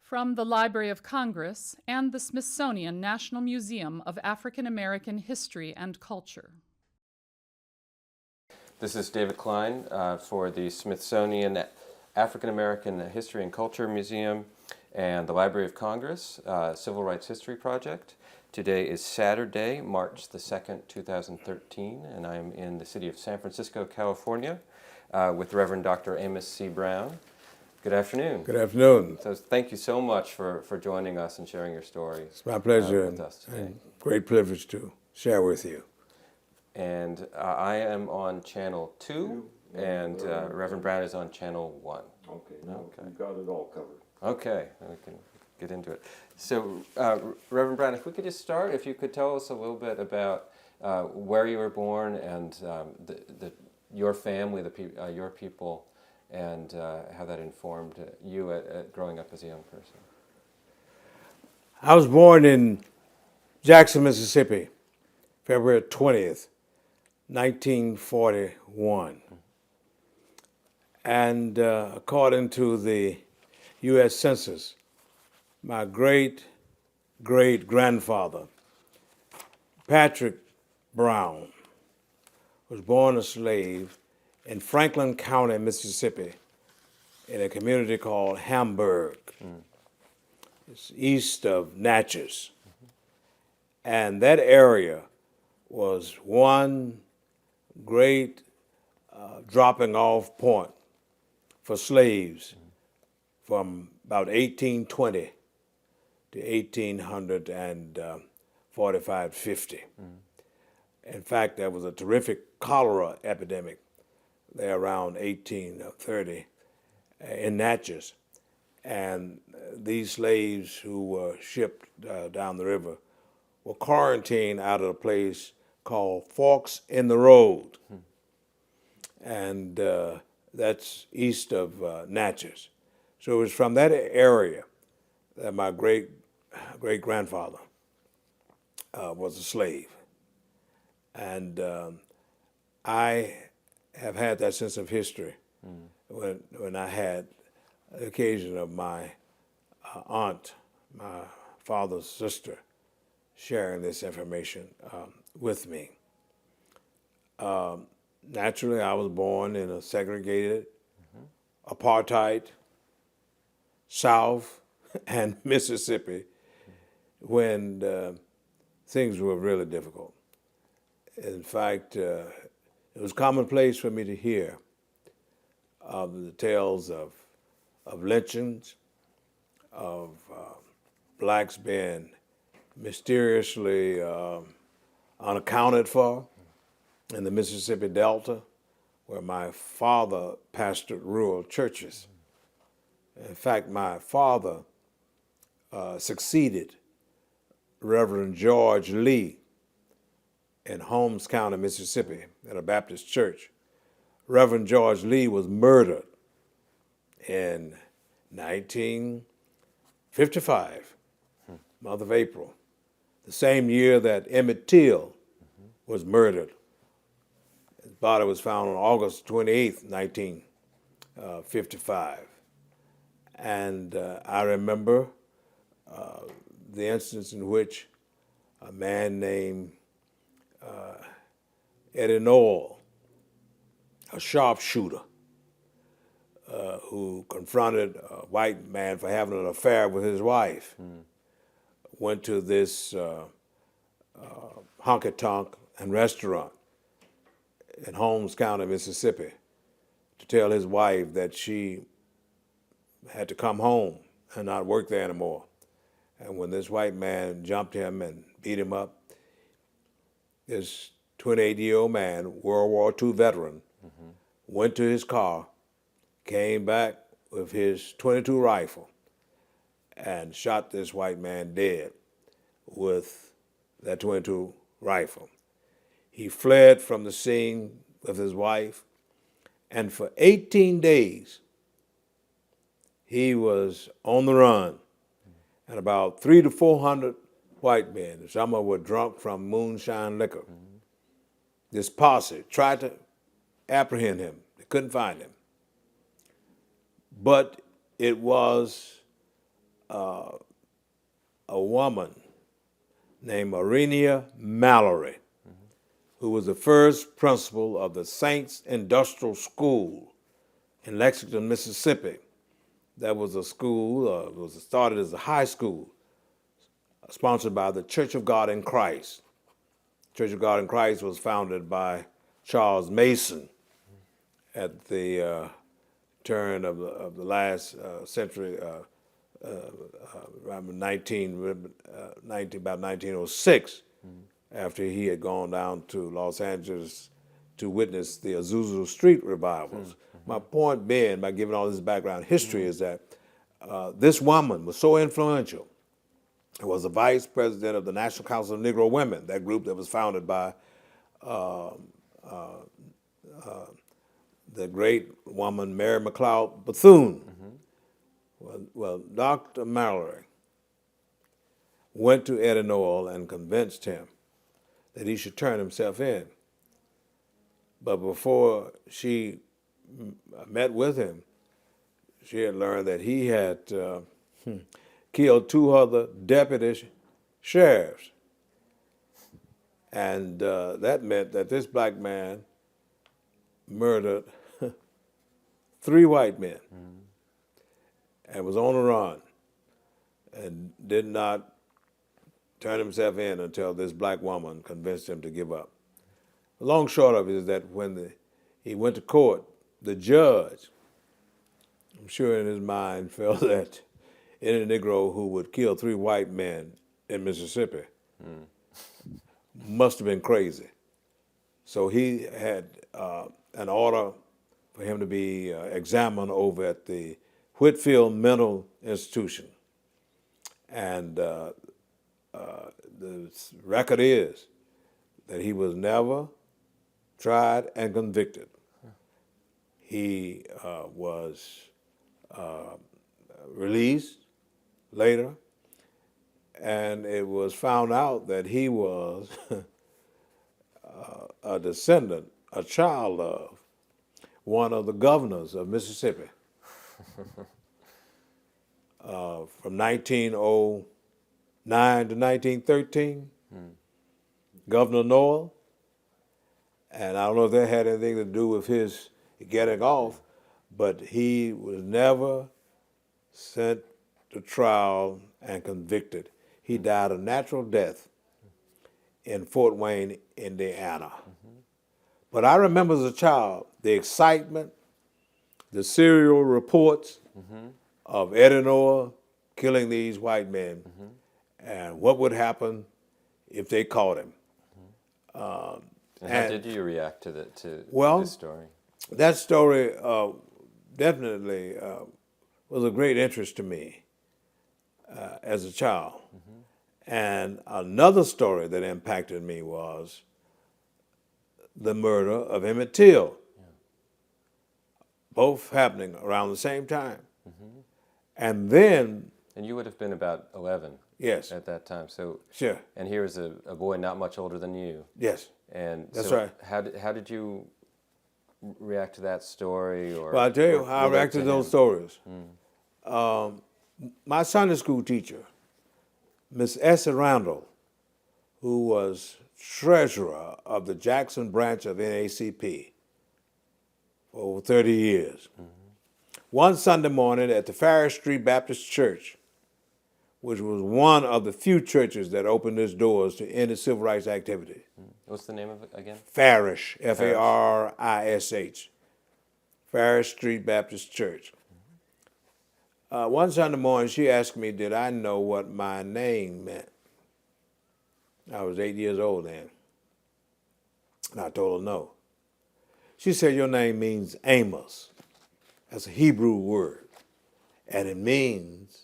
From the Library of Congress and the Smithsonian National Museum of African American History and Culture. This is David Cline for the Smithsonian African American History and Culture Museum and the Library of Congress Civil Rights History Project. Today is Saturday, March the 2nd, 2013, and I'm in the city of San Francisco, California, with Reverend Dr. Amos C. Brown. Good afternoon. Good afternoon. So thank you so much for joining us and sharing your story. It's my pleasure with us today. and great privilege to share with you. And I am on channel 2, and Reverend Brown is on channel 1. Okay, now we got it all covered. Okay, we can get into it. So, Reverend Brown, if we could just start, if you could tell us a little bit about where you were born and your family, your people, and how that informed you growing up as a young person. I was born in Jackson, Mississippi, February 20th, 1941. And according to the U.S. Census, my great-great-grandfather, Patrick Brown, was born a slave in Franklin County, Mississippi, in a community called Hamburg. It's east of Natchez. And that area was one great dropping off point for slaves from about 1820 to 1845-50. In fact, there was a terrific cholera epidemic there around 1830 in Natchez. And these slaves who were shipped down the river were quarantined out of a place called Forks in the Road. And that's east of Natchez. So it was from that area that my great-grandfather was a slave. And I have had that sense of history when I had the occasion of my aunt, my father's sister, sharing this information with me. Naturally, I was born in a segregated, apartheid South and Mississippi when things were really difficult. In fact, it was commonplace for me to hear of the tales of lynchings, of blacks being mysteriously unaccounted for in the Mississippi Delta, where my father pastored rural churches. In fact, my father succeeded Reverend George Lee in Holmes County, Mississippi, at a Baptist church. Reverend George Lee was murdered in 1955, month of April, the same year that Emmett Till was murdered. His body was found on August 28th, 1955. And I remember the instance in which a man named Eddie Noel, a sharpshooter, who confronted a white man for having an affair with his wife, went to this honky-tonk and restaurant in Holmes County, Mississippi, to tell his wife that she had to come home and not work there anymore. And when this white man jumped him and beat him up, this 28-year-old man, World War II veteran, went to his car, came back with his .22 rifle, and shot this white man dead with that .22 rifle. He fled from the scene with his wife, and for 18 days, he was on the run. And about 300 to 400 white men, some of them were drunk from moonshine liquor. This posse tried to apprehend him. They couldn't find him. But it was a woman named Arenia Mallory, who was the first principal of the Saints Industrial School in Lexington, Mississippi. That was a school, it was started as a high school, sponsored by the Church of God in Christ. Church of God in Christ was founded by Charles Mason at the turn of the last century, around about 1906, after he had gone down to Los Angeles to witness the Azusa Street revivals. My point being, by giving all this background history, is that this woman was so influential. It was the vice president of the National Council of Negro Women, that group that was founded by the great woman Mary McLeod Bethune. Well, Dr. Mallory went to Eddie Noel and convinced him that he should turn himself in. But before she met with him, she had learned that he had killed 2 other deputy sheriffs. And that meant that this black man murdered 3 white men and was on the run and did not turn himself in until this black woman convinced him to give up. The long short of it is that when he went to court, the judge, I'm sure in his mind, felt that any Negro who would kill 3 white men in Mississippi must have been crazy. So he had an order for him to be examined over at the Whitfield Mental Institution. And the record is that he was never tried and convicted. He was released later, and it was found out that he was a descendant, a child of one of the governors of Mississippi. From 1909 to 1913, Governor Noel, and I don't know if that had anything to do with his getting off, but he was never sent to trial and convicted. He died a natural death in Fort Wayne, Indiana. But I remember as a child the excitement, the serial reports of Eddie Noel killing these white men, and what would happen if they caught him. And how did you react to this story? That story definitely was of great interest to me as a child. And another story that impacted me was the murder of Emmett Till, both happening around the same time. And then... And you would have been about 11 yes, at that time. So sure. And here was a boy not much older than you. Yes. And that's so right. How did you react to that story? Or, well, I'll tell you how I reacted to those stories. My Sunday school teacher, Miss Essie Randall, who was treasurer of the Jackson branch of NACP for over 30 years. One Sunday morning at the Farish Street Baptist Church, which was one of the few churches that opened its doors to any civil rights activity. What's the name of it again? Farish, F-A-R-I-S-H, Farish Street Baptist Church. One Sunday morning, she asked me, did I know what my name meant? I was 8 years old then. And I told her no. She said, your name means Amos. That's a Hebrew word. And it means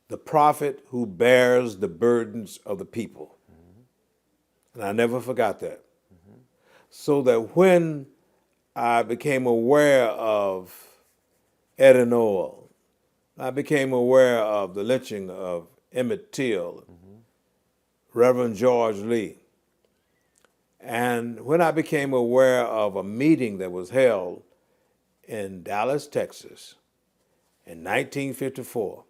the prophet who bears the burdens of the people. And I never forgot that. So that when I became aware of Eddie Noel, I became aware of the lynching of Emmett Till, Reverend George Lee. And when I became aware of a meeting that was held in Dallas, Texas in 1954,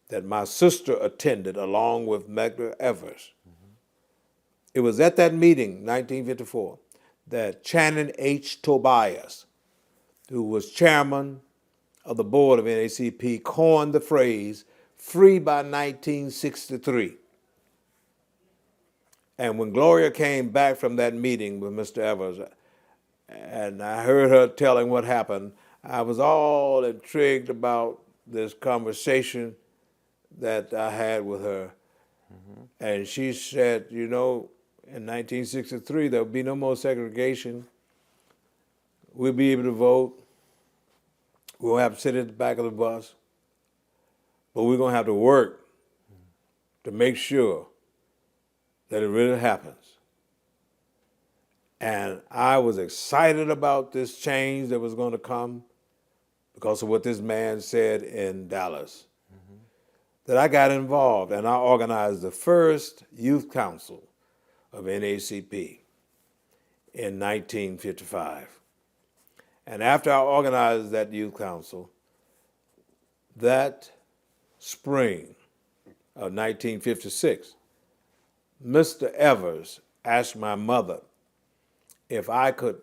that my sister attended along with Medgar Evers. It was at that meeting, 1954, that Channing H. Tobias, who was chairman of the board of NAACP, coined the phrase, free by 1963. And when Gloria came back from that meeting with Mr. Evers, and I heard her telling what happened, I was all intrigued about this conversation that I had with her. And she said, you know, in 1963, there'll be no more segregation. We'll be able to vote. We won't have to sit at the back of the bus. But we're going to have to work to make sure that it really happens. And I was excited about this change that was going to come because of what this man said in Dallas. That I got involved and I organized the first youth council of NAACP in 1955. And after I organized that youth council, that spring of 1956, Mr. Evers asked my mother if I could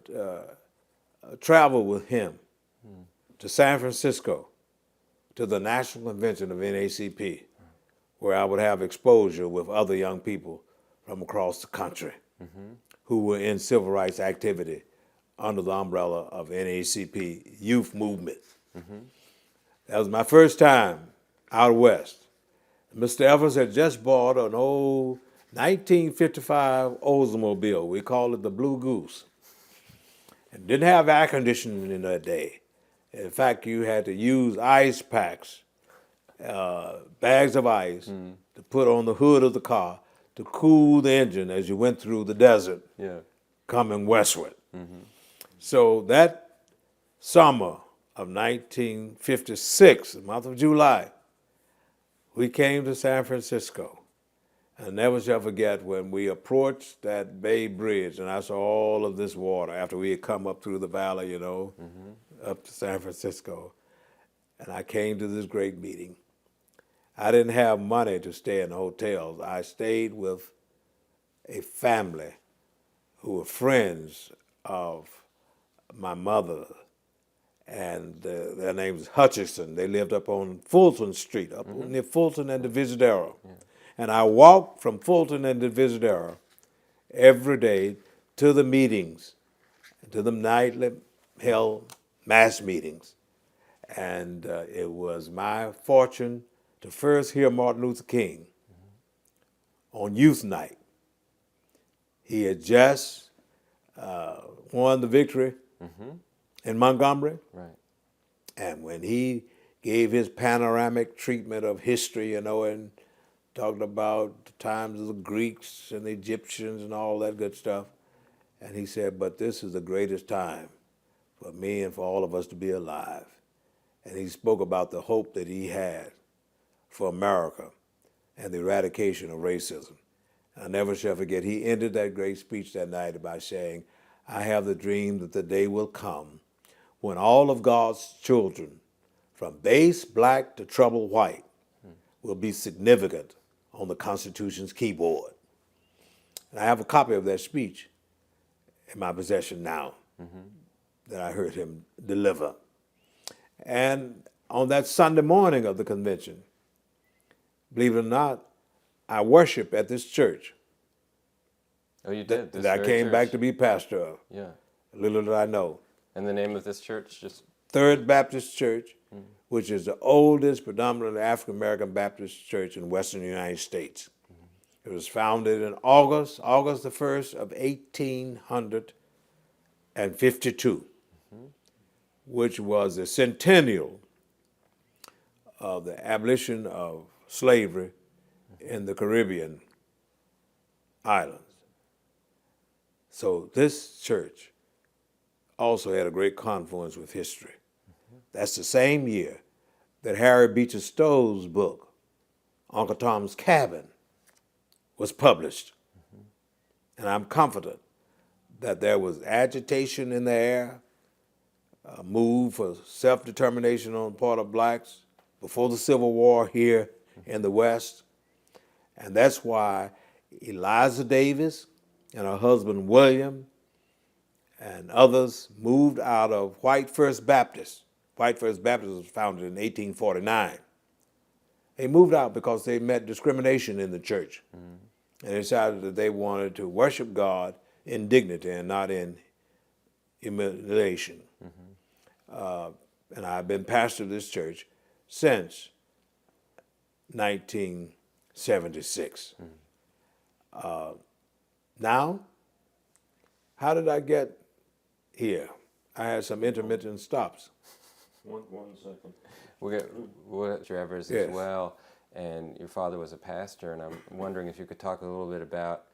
travel with him to San Francisco to the National Convention of NAACP, where I would have exposure with other young people from across the country who were in civil rights activity under the umbrella of NAACP youth movement. That was my first time out west. Mr. Evers had just bought an old 1955 Oldsmobile. We called it the Blue Goose. And didn't have air conditioning in that day. In fact, you had to use ice packs, bags of ice, to put on the hood of the car to cool the engine as you went through the desert coming westward. So that summer of 1956, the month of July, we came to San Francisco. I never shall forget when we approached that Bay Bridge and I saw all of this water after we had come up through the valley, you know, up to San Francisco. And I came to this great meeting. I didn't have money to stay in hotels. I stayed with a family who were friends of my mother, and their name was Hutchinson. They lived up on Fulton Street, up near Fulton and Divisadero. And I walked from Fulton and Divisadero every day to the meetings, to the nightly held mass meetings. And it was my fortune to first hear Martin Luther King on Youth Night. He had just won the victory in Montgomery. Right. And when he gave his panoramic treatment of history, you know, and talked about the times of the Greeks and the Egyptians and all that good stuff, and he said, but this is the greatest time for me and for all of us to be alive. And he spoke about the hope that he had for America and the eradication of racism. I never shall forget, he ended that great speech that night by saying, I have the dream that the day will come when all of God's children, from base black to troubled white, will be significant on the Constitution's keyboard. And I have a copy of that speech in my possession now that I heard him deliver. And on that Sunday morning of the convention, believe it or not, I worship at this church Oh, you did? that I came back to be pastor of. Yeah. Little did I know. And the name of this church? Just Third Baptist Church, which is the oldest predominantly African-American Baptist church in western United States. It was founded in August the 1st of 1852, which was the centennial of the abolition of slavery in the Caribbean islands. So this church also had a great confluence with history. That's the same year that Harry Beecher Stowe's book, Uncle Tom's Cabin, was published. And I'm confident that there was agitation in the air, a move for self-determination on the part of blacks before the Civil War here in the West. And that's why Eliza Davis and her husband William and others moved out of White First Baptist. White First Baptist was founded in 1849. They moved out because they met discrimination in the church. And they decided that they wanted to worship God in dignity and not in humiliation. And I've been pastor of this church since 1976. Now, how did I get here? I had some intermittent stops. One second. We're Trevor's Yes. as well, and your father was a pastor, and I'm wondering if you could talk a little bit about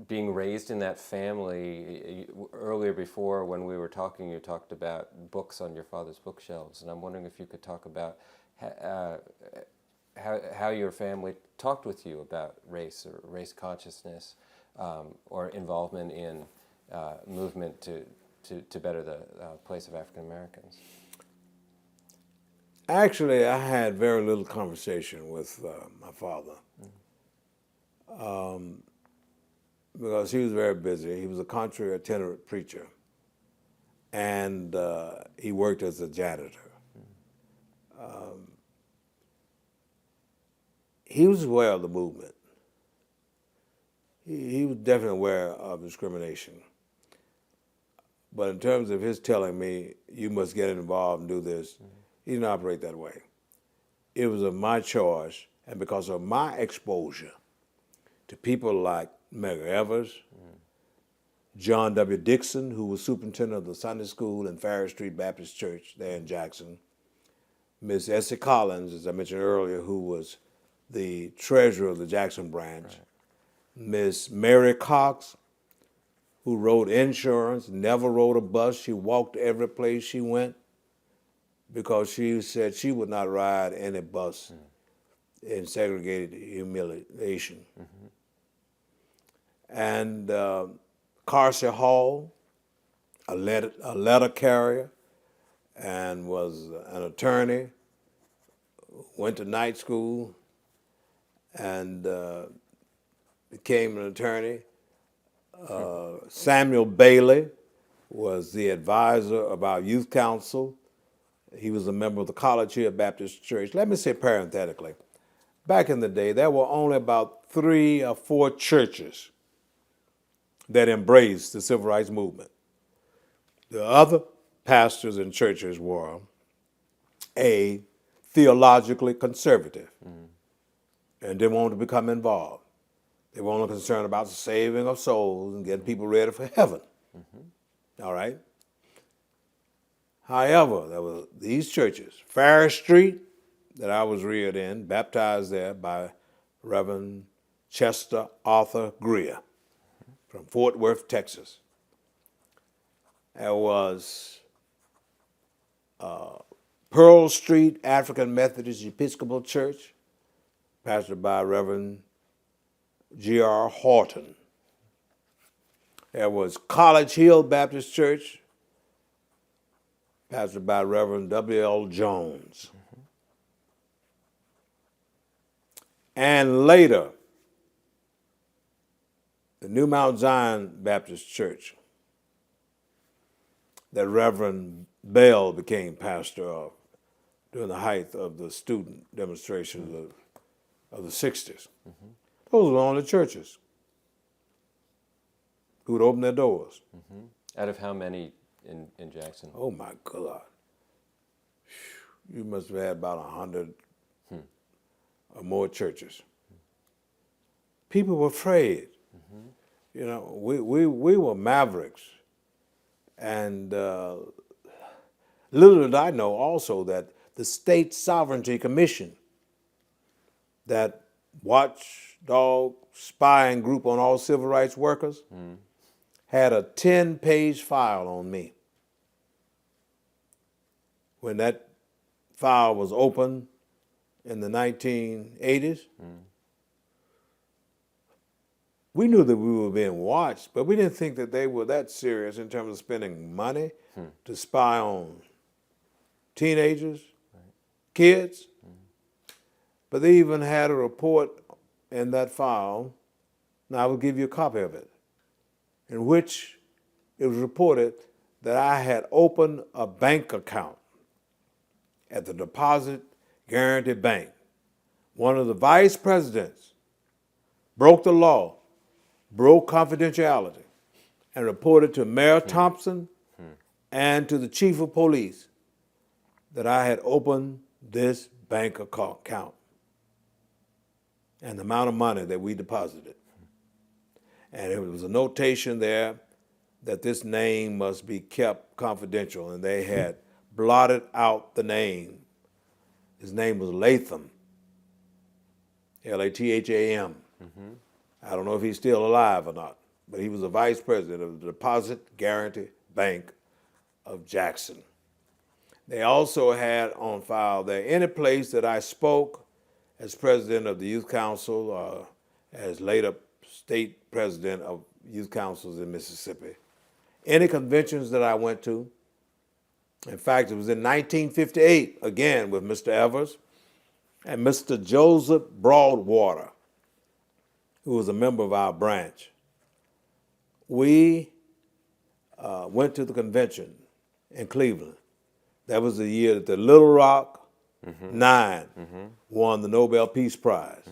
being raised in that family. Earlier, before when we were talking, you talked about books on your father's bookshelves, and I'm wondering if you could talk about how your family talked with you about race or race consciousness, or involvement in movement to better the place of African Americans. Actually, I had very little conversation with my father because he was very busy. He was a country itinerant preacher, and he worked as a janitor. He was aware of the movement. He was definitely aware of discrimination. But in terms of his telling me, you must get involved and do this, he didn't operate that way. It was of my choice, and because of my exposure to people like Meg Evers, John W. Dixon, who was superintendent of the Sunday school in Farris Street Baptist Church there in Jackson, Miss Essie Collins, as I mentioned earlier, who was the treasurer of the Jackson branch, Miss Mary Cox, who rode insurance, never rode a bus. She walked every place she went because she said she would not ride any bus in segregated humiliation. And Carson Hall, a letter carrier, and was an attorney, went to night school, and became an attorney. Samuel Bailey was the advisor of our youth council. He was a member of the College Hill Baptist Church. Let me say parenthetically, back in the day, there were only about 3 or 4 churches that embraced the civil rights movement. The other pastors and churches were A, theologically conservative and didn't want to become involved. They were only concerned about the saving of souls and getting people ready for heaven. All right? However, there were these churches, Farris Street, that I was reared in, baptized there by Reverend Chester Arthur Greer from Fort Worth, Texas. There was Pearl Street African Methodist Episcopal Church, pastored by Reverend G.R. Horton. There was College Hill Baptist Church, pastored by Reverend W.L. Jones. And later, the New Mount Zion Baptist Church that Reverend Bell became pastor of during the height of the student demonstrations of the 60s. Those were the only churches who would open their doors. Out of how many in Jackson? Oh my God. You must have had about 100 or more churches. People were afraid. You know, we were mavericks. And little did I know also that the State Sovereignty Commission, that watchdog spying group on all civil rights workers, had a 10-page file on me. When that file was opened in the 1980s, we knew that we were being watched, but we didn't think that they were that serious in terms of spending money to spy on teenagers, kids. But they even had a report in that file, and I will give you a copy of it, in which it was reported that I had opened a bank account at the Deposit Guarantee Bank. One of the vice presidents broke the law, broke confidentiality, and reported to Mayor Thompson and to the chief of police that I had opened this bank account and the amount of money that we deposited. And there was a notation there that this name must be kept confidential, and they had blotted out the name. His name was Latham, Latham. I don't know if he's still alive or not, but he was the vice president of the Deposit Guarantee Bank of Jackson. They also had on file there any place that I spoke as president of the Youth Council or as later state president of youth councils in Mississippi. Any conventions that I went to. In fact, it was in 1958, again with Mr. Evers and Mr. Joseph Broadwater, who was a member of our branch. We went to the convention in Cleveland. That was the year that the Little Rock Nine won the Nobel Peace Prize.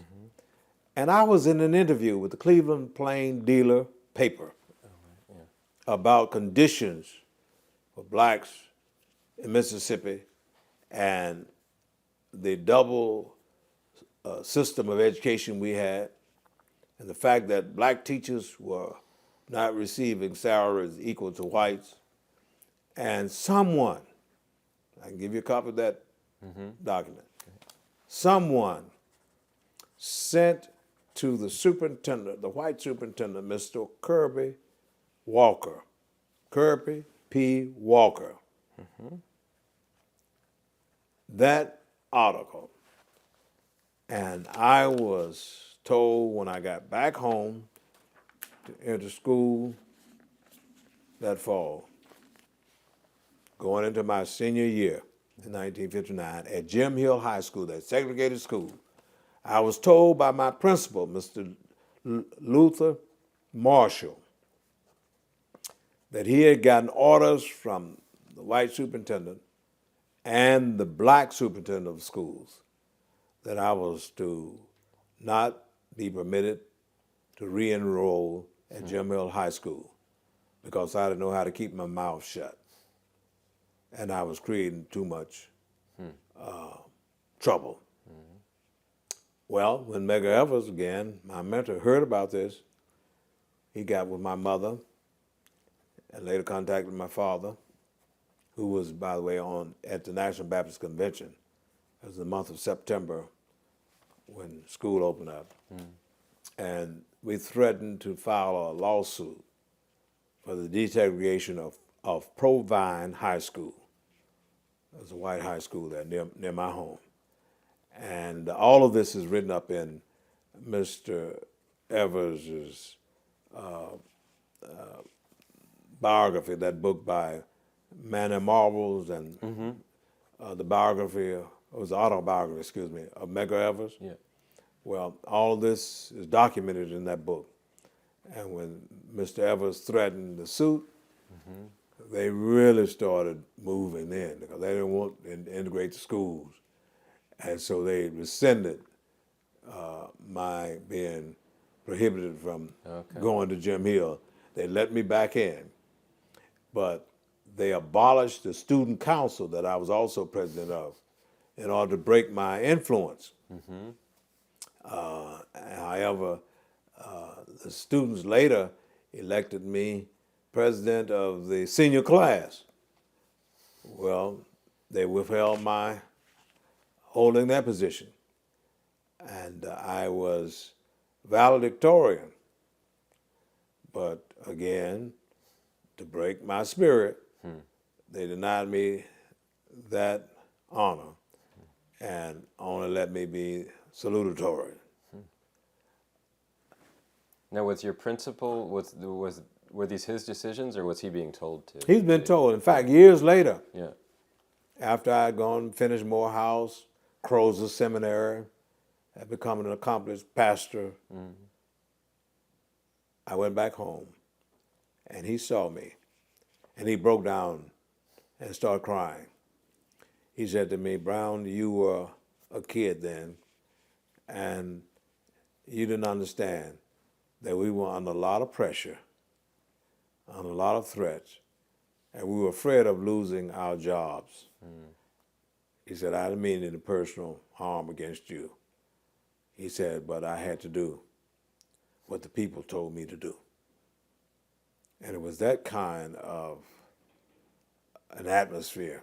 And I was in an interview with the Cleveland Plain Dealer paper about conditions for blacks in Mississippi and the double system of education we had, and the fact that black teachers were not receiving salaries equal to whites. And someone, I can give you a copy of that document, someone sent to the superintendent, the white superintendent, Mr. Kirby Walker, Kirby P. Walker, that article. And I was told when I got back home to enter school that fall, going into my senior year in 1959 at Jim Hill High School, that segregated school, I was told by my principal, Mr. Luther Marshall, that he had gotten orders from the white superintendent and the black superintendent of schools that I was to not be permitted to re-enroll at Jim Hill High School because I didn't know how to keep my mouth shut. And I was creating too much trouble. Well, when Medgar Evers, again, my mentor, heard about this, he got with my mother and later contacted my father, who was, by the way, at the National Baptist Convention. It was the month of September when school opened up. And we threatened to file a lawsuit for the desegregation of Provine High School. It was a white high school there near my home. And all of this is written up in Mr. Evers' biography, that book by Manny Marbles, and the biography, it was the autobiography, excuse me, of Medgar Evers. Yeah. Well, all of this is documented in that book. And when Mr. Evers threatened the suit, they really started moving in because they didn't want to integrate the schools. And so they rescinded my being prohibited from going to Jim Hill. They let me back in, but they abolished the student council that I was also president of in order to break my influence. However, the students later elected me president of the senior class. Well, they withheld my holding that position. And I was valedictorian. But again, to break my spirit, they denied me that honor and only let me be salutatory. Now, was your principal, were these his decisions, or was he being told to? He's been told. In fact, years later, Yeah. after I had gone and finished Morehouse, Crozer Seminary, had become an accomplished pastor. I went back home, and he saw me, and he broke down and started crying. He said to me, Brown, you were a kid then, and you didn't understand that we were under a lot of pressure, under a lot of threats, and we were afraid of losing our jobs. He said, I didn't mean any personal harm against you. He said, but I had to do what the people told me to do. And it was that kind of an atmosphere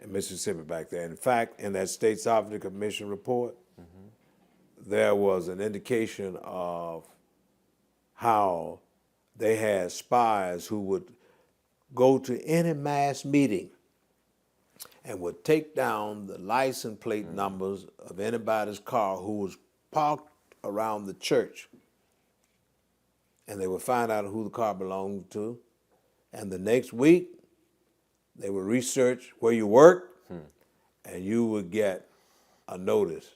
in Mississippi back then. In fact, in that State Sovereignty Commission report, there was an indication of how they had spies who would go to any mass meeting and would take down the license plate numbers of anybody's car who was parked around the church. And they would find out who the car belonged to. And the next week, they would research where you worked, and you would get a notice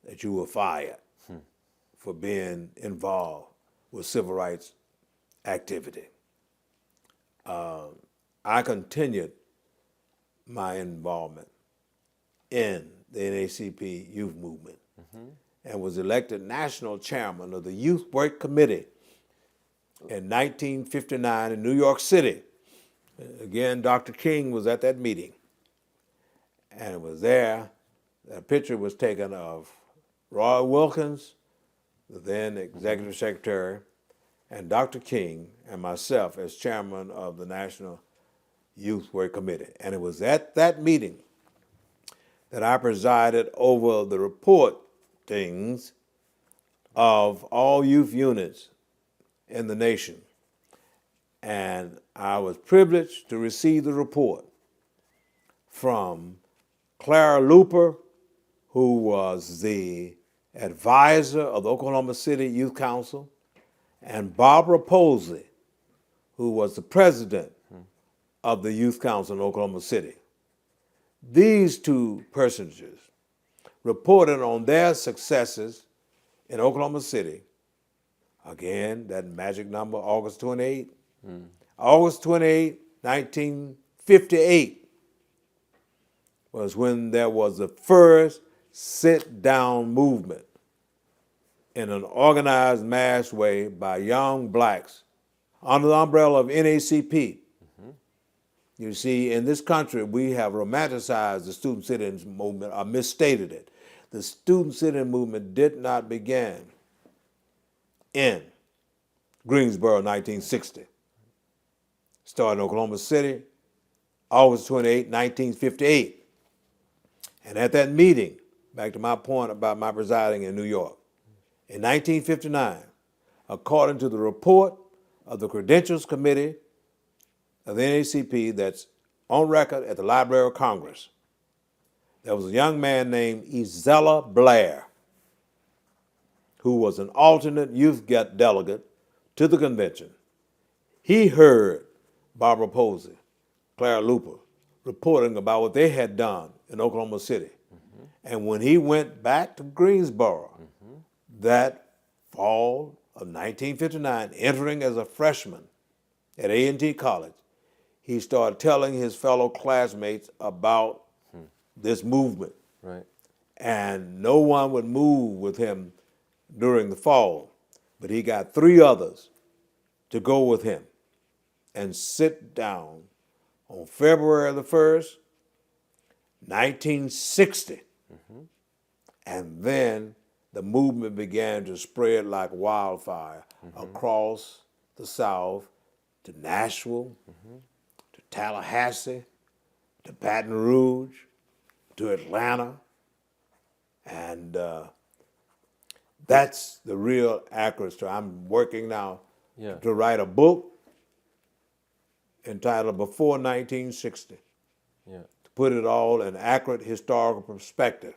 that you were fired for being involved with civil rights activity. I continued my involvement in the NAACP youth movement and was elected national chairman of the Youth Work Committee in 1959 in New York City. Again, Dr. King was at that meeting, and it was there that a picture was taken of Roy Wilkins, the then executive secretary, and Dr. King and myself as chairman of the National Youth Work Committee. And it was at that meeting that I presided over the reportings of all youth units in the nation. And I was privileged to receive the report from Clara Luper, who was the advisor of the Oklahoma City Youth Council, and Barbara Posey, who was the president of the Youth Council in Oklahoma City. These two personages reported on their successes in Oklahoma City. Again, that magic number, August 28. August 28, 1958 was when there was the first sit-down movement in an organized mass way by young blacks under the umbrella of NAACP. You see, in this country, we have romanticized the student sit-in movement or misstated it. The student sit-in movement did not begin in Greensboro, 1960. Started in Oklahoma City, August 28, 1958. And at that meeting, back to my point about my residing in New York, in 1959, according to the report of the Credentials Committee of the NAACP that's on record at the Library of Congress, there was a young man named Ezella Blair, who was an alternate youth delegate to the convention. He heard Barbara Posey, Clara Luper, reporting about what they had done in Oklahoma City. And when he went back to Greensboro that fall of 1959, entering as a freshman at A&T College, he started telling his fellow classmates about this movement. Right. And no one would move with him during the fall, but he got 3 others to go with him and sit down on February the 1st, 1960. And then the movement began to spread like wildfire across the South to Nashville, to Tallahassee, to Baton Rouge, to Atlanta. And that's the real accurate story. I'm working now to write a book entitled Before 1960, to put it all in accurate historical perspective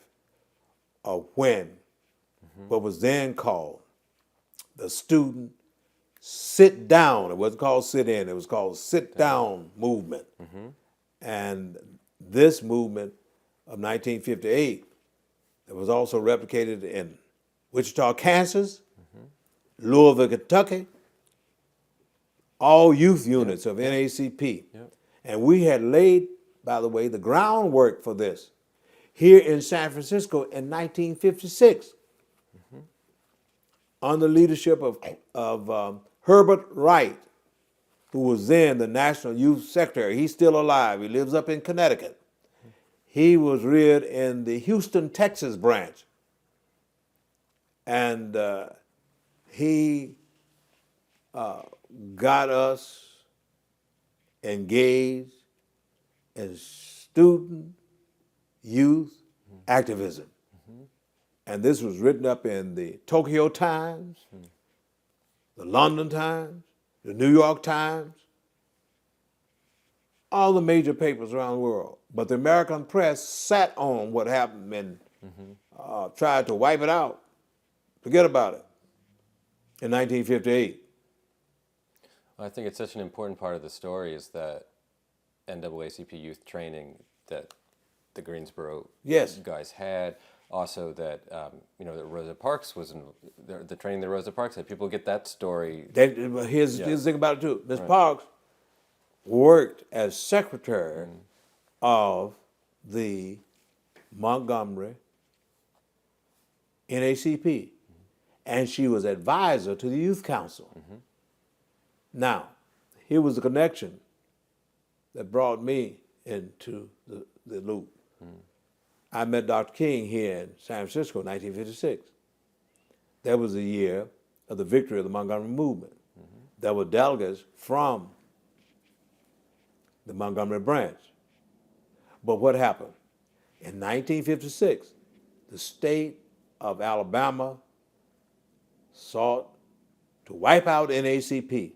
of when what was then called the student sit down, it wasn't called sit in, it was called sit down movement. And this movement of 1958 It was also replicated in Wichita, Kansas, Louisville, Kentucky, all youth units of NACP. Yep. And we had laid, by the way, the groundwork for this here in San Francisco in 1956 under the leadership of Herbert Wright, who was then the National Youth Secretary. He's still alive. He lives up in Connecticut. He was reared in the Houston, Texas branch. And he got us engaged in student youth activism. And this was written up in the Tokyo Times, the London Times, the New York Times, all the major papers around the world. But the American press sat on what happened and tried to wipe it out, forget about it, in 1958. I think it's such an important part of the story is that NAACP youth training that the Greensboro Yes. guys had. Also that, that Rosa Parks was in the training that Rosa Parks had. People get that story. Here's the thing about it too. Ms. Parks worked as secretary of the Montgomery NACP, and she was advisor to the Youth Council. Now, here was the connection that brought me into the loop. I met Dr. King here in San Francisco in 1956. That was the year of the victory of the Montgomery movement. There were delegates from the Montgomery branch. But what happened? In 1956, the state of Alabama sought to wipe out NACP,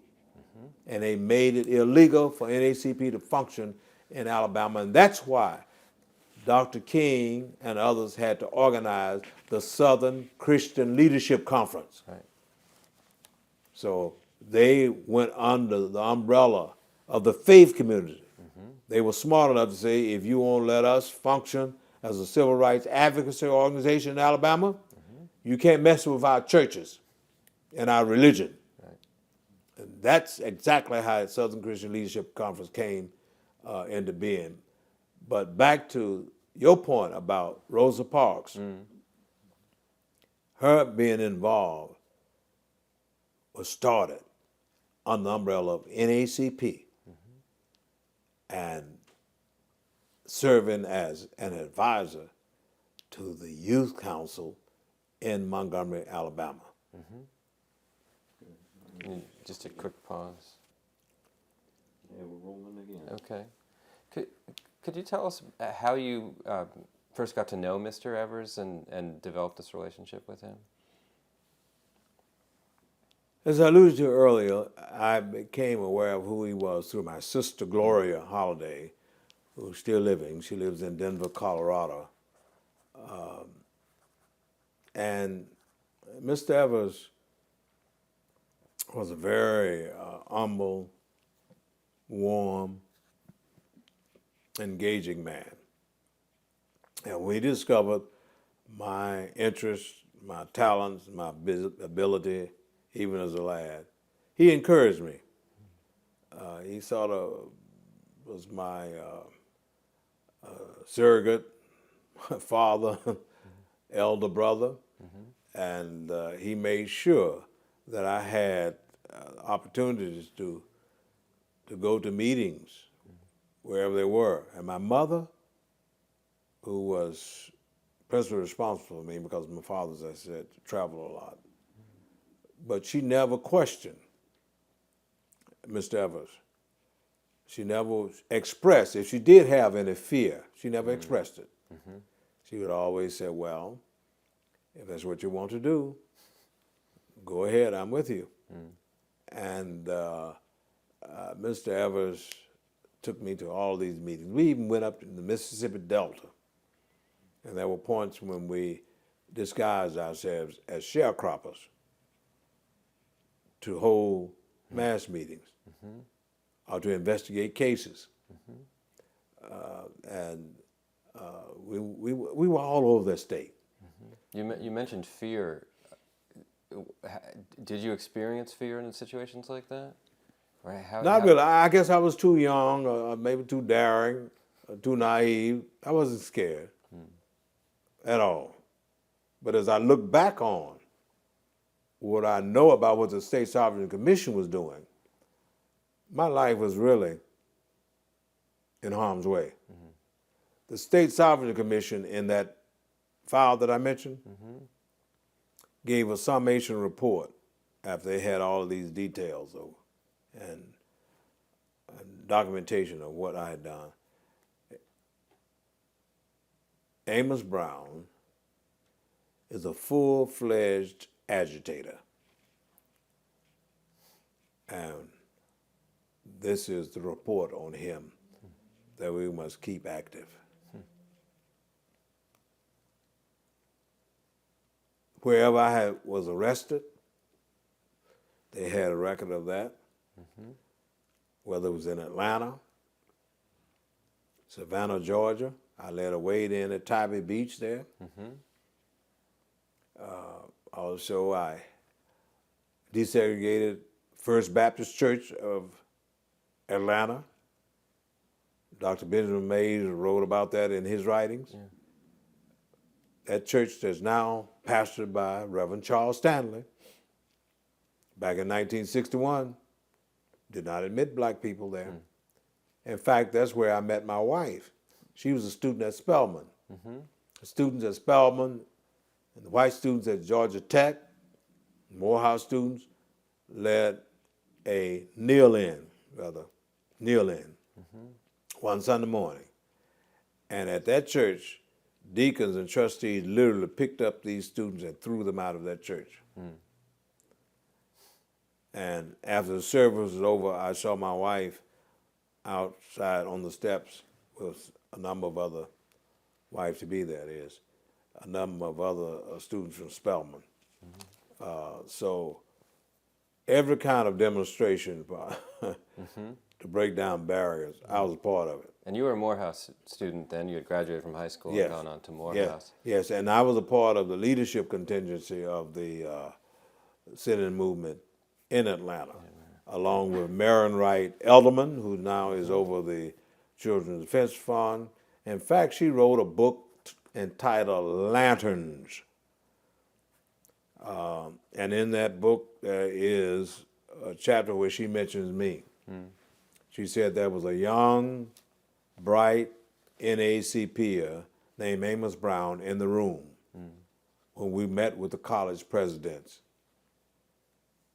and they made it illegal for NACP to function in Alabama, and that's why Dr. King and others had to organize the Southern Christian Leadership Conference. Right. So they went under the umbrella of the faith community. They were smart enough to say, if you won't let us function as a civil rights advocacy organization in Alabama, you can't mess with our churches and our religion. Right. And that's exactly how the Southern Christian Leadership Conference came into being. But back to your point about Rosa Parks, her being involved was started under the umbrella of NACP and serving as an advisor to the Youth Council in Montgomery, Alabama. Just a quick pause. Yeah, we're rolling again. Okay. Could you tell us how you first got to know Mr. Evers and developed this relationship with him? As I alluded to earlier, I became aware of who he was through my sister Gloria Holliday, who's still living. She lives in Denver, Colorado. And Mr. Evers was a very humble, warm, engaging man. And we discovered my interests, my talents, my ability, even as a lad. He encouraged me. He sort of was my surrogate father, elder brother, and he made sure that I had opportunities to go to meetings wherever they were. And my mother, who was principally responsible for me because my father, as I said, traveled a lot, but she never questioned Mr. Evers. She never expressed, if she did have any fear, she never expressed it. She would always say, well, if that's what you want to do, go ahead, I'm with you. And Mr. Evers took me to all these meetings. We even went up to the Mississippi Delta. And there were points when we disguised ourselves as sharecroppers to hold mass meetings or to investigate cases. And we were all over the state. You mentioned fear. Did you experience fear in situations like that? Right? Not really. I guess I was too young, or maybe too daring, or too naive. I wasn't scared at all. But as I look back on what I know about what the State Sovereignty Commission was doing, my life was really in harm's way. The State Sovereignty Commission, in that file that I mentioned, gave a summation report after they had all of these details and documentation of what I had done. Amos Brown is a full-fledged agitator. And this is the report on him that we must keep active. Wherever I was arrested, they had a record of that. Whether it was in Atlanta, Savannah, Georgia, I led a wade-in at Tybee Beach there. Also, I desegregated First Baptist Church of Atlanta. Dr. Benjamin Mays wrote about that in his writings. Yeah. That church that's now pastored by Reverend Charles Stanley, back in 1961, did not admit black people there. In fact, that's where I met my wife. She was a student at Spelman. The students at Spelman and the white students at Georgia Tech, Morehouse students, led a kneel-in one Sunday morning. And at that church, deacons and trustees literally picked up these students and threw them out of that church. And after the service was over, I saw my wife outside on the steps with a number of other wife-to-be, that is, a number of other students from Spelman. So every kind of demonstration to break down barriers, I was a part of it. And you were a Morehouse student then. You had graduated from high school Yes. and gone on to Morehouse. Yes, and I was a part of the leadership contingency of the sit-in movement in Atlanta, along with Marion Wright Elderman, who now is over the Children's Defense Fund. In fact, she wrote a book entitled Lanterns. And in that book, there is a chapter where she mentions me. She said there was a young, bright NAACPer named Amos Brown in the room when we met with the college presidents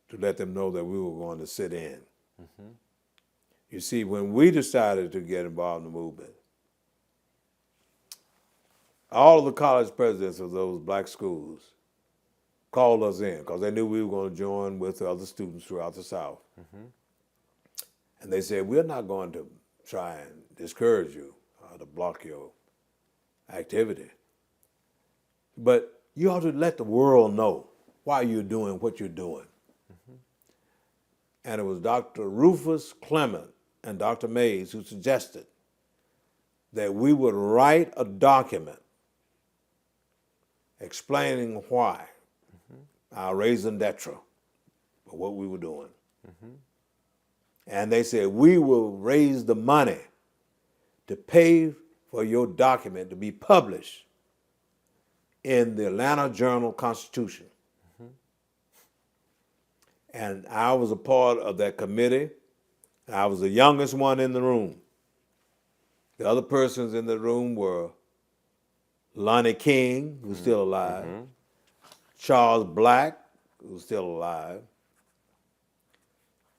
to let them know that we were going to sit in. You see, when we decided to get involved in the movement, all of the college presidents of those black schools called us in because they knew we were going to join with the other students throughout the South. And they said, we're not going to try and discourage you or to block your activity, but you ought to let the world know why you're doing what you're doing. And it was Dr. Rufus Clement and Dr. Mays who suggested that we would write a document explaining why, our raison d'etre, for what we were doing. And they said, we will raise the money to pay for your document to be published in the Atlanta Journal-Constitution. And I was a part of that committee. I was the youngest one in the room. The other persons in the room were Lonnie King, who's still alive, Charles Black, who's still alive,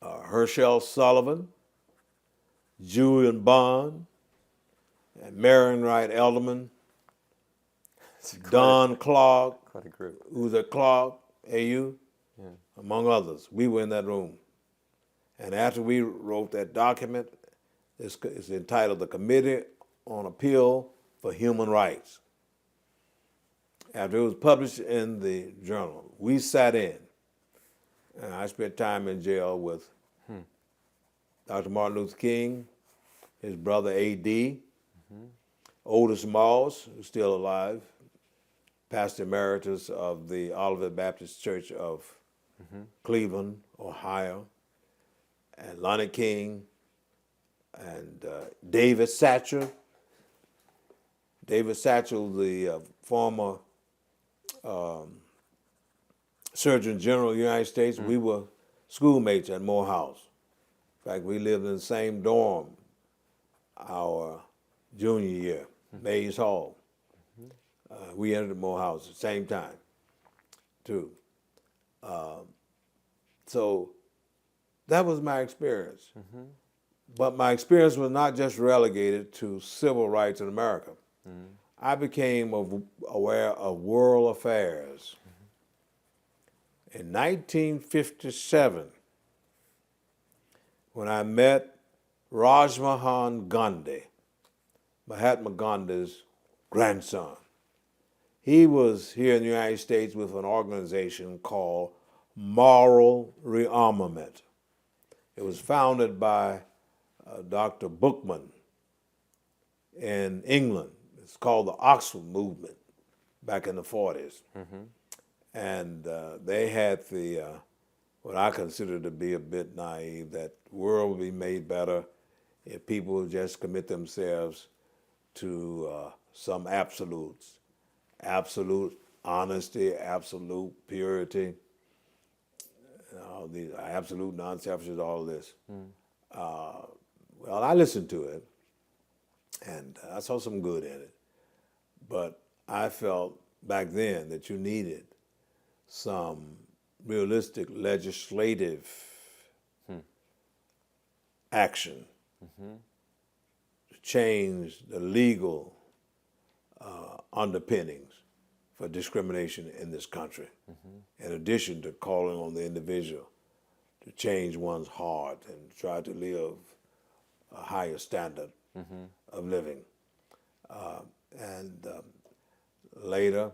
Herschel Sullivan, Julian Bond, and Marion Wright Elderman, Don Clark, Quite a group. who's at Clark, AU, among others. We were in that room. And after we wrote that document, it's entitled The Committee on Appeal for Human Rights. After it was published in the journal, we sat in. And I spent time in jail with Dr. Martin Luther King, his brother A.D., Otis Moss, who's still alive, pastor emeritus of the Olivet Baptist Church of Cleveland, Ohio, and Lonnie King, and David Satchel. David Satchel, the former Surgeon General of the United States, we were schoolmates at Morehouse. In fact, we lived in the same dorm our junior year, Mays Hall. We entered Morehouse at the same time, too. So that was my experience. But my experience was not just relegated to civil rights in America. I became aware of world affairs. In 1957, when I met Rajmohan Gandhi, Mahatma Gandhi's grandson. He was here in the United States with an organization called Moral Rearmament. It was founded by Dr. Bookman in England. It's called the Oxford Movement back in the 40s. And they had the, what I consider to be a bit naive, that the world would be made better if people would just commit themselves to some absolutes. Absolute honesty, absolute purity, all these absolute non-selfishness, all of this. Well, I listened to it, and I saw some good in it. But I felt back then that you needed some realistic legislative action to change the legal underpinnings for discrimination in this country, in addition to calling on the individual to change one's heart and try to live a higher standard of living. Later,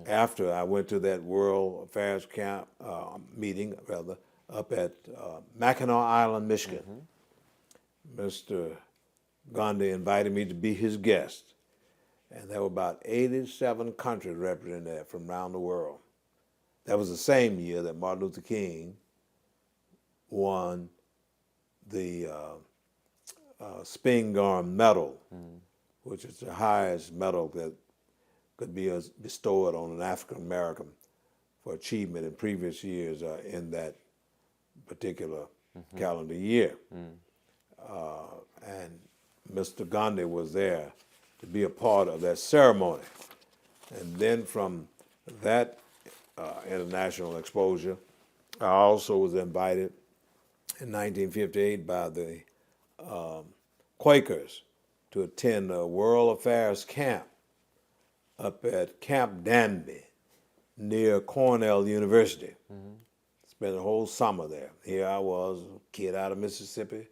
after I went to that World Affairs camp meeting, rather, up at Mackinac Island, Michigan, Mr. Gandhi invited me to be his guest. And there were about 87 countries represented there from around the world. That was the same year that Martin Luther King won the Spingarn Medal, which is the highest medal that could be bestowed on an African American for achievement in previous years in that particular calendar year. And Mr. Gandhi was there to be a part of that ceremony. And then from that international exposure, I also was invited in 1958 by the Quakers to attend a World Affairs camp up at Camp Danby near Cornell University. Spent a whole summer there. Here I was, a kid out of Mississippi.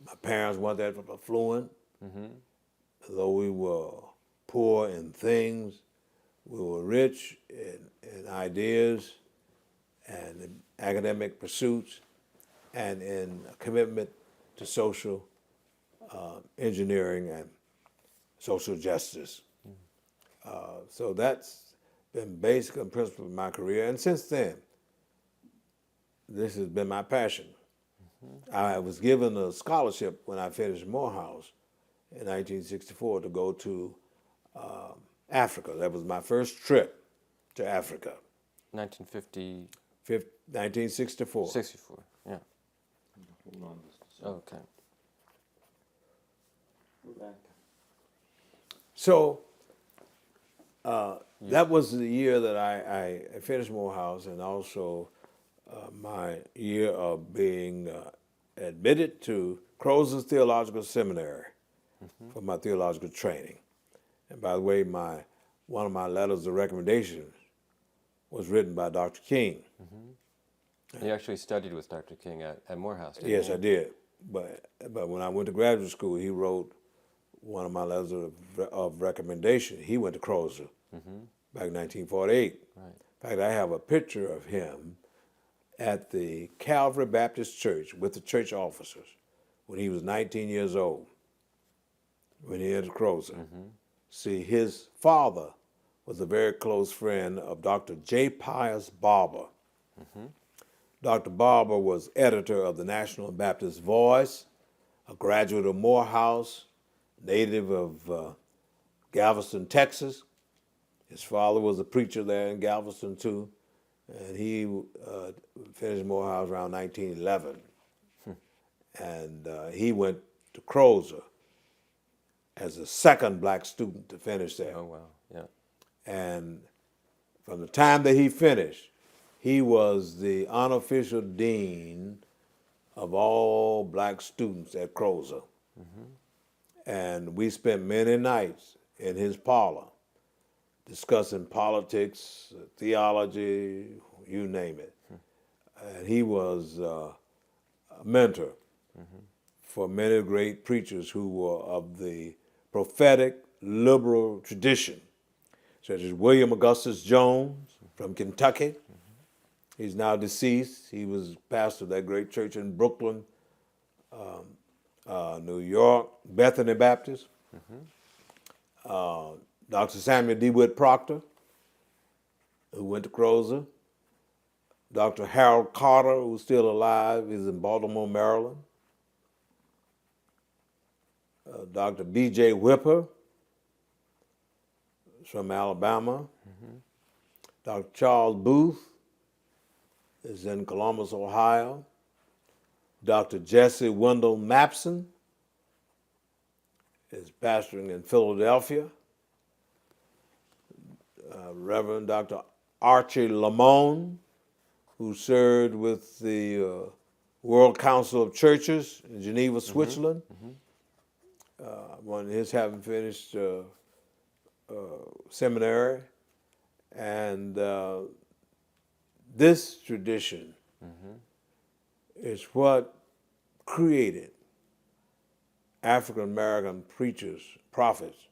My parents weren't that affluent. Though we were poor in things, we were rich in ideas and in academic pursuits and in a commitment to social engineering and social justice. So that's been basic and principle of my career. And since then, this has been my passion. I was given a scholarship when I finished Morehouse in 1964 to go to Africa. That was my first trip to Africa. 1950. 1964. 64, yeah. Hold on just a second. Okay. We're back. So that was the year that I finished Morehouse, and also my year of being admitted to Croz's Theological Seminary for my theological training. And by the way, one of my letters of recommendation was written by Dr. King. You actually studied with Dr. King at Morehouse, didn't Yes, you? I did. But when I went to graduate school, he wrote one of my letters of recommendation. He went to Crozer back in 1948. Right. In fact, I have a picture of him at the Calvary Baptist Church with the church officers when he was 19 years old, when he entered Crozer. See, his father was a very close friend of Dr. J. Pius Barber. Dr. Barber was editor of the National Baptist Voice, a graduate of Morehouse, native of Galveston, Texas. His father was a preacher there in Galveston too, and he finished Morehouse around 1911. And he went to Crozer as the second black student to finish there. Oh, wow. Yeah. And from the time that he finished, he was the unofficial dean of all black students at Crozer. And we spent many nights in his parlor discussing politics, theology, you name it. And he was a mentor for many great preachers who were of the prophetic liberal tradition, such as William Augustus Jones from Kentucky. He's now deceased. He was pastor of that great church in Brooklyn, New York, Bethany Baptist. Dr. Samuel DeWitt Proctor, who went to Crozer. Dr. Harold Carter, who's still alive, is in Baltimore, Maryland. Dr. B.J. Whipper is from Alabama. Dr. Charles Booth is in Columbus, Ohio. Dr. Jesse Wendell Mapson is pastoring in Philadelphia. Reverend Dr. Archie Lamone, who served with the World Council of Churches in Geneva, Switzerland. When his having finished seminary. And this tradition is what created African American preachers, prophets,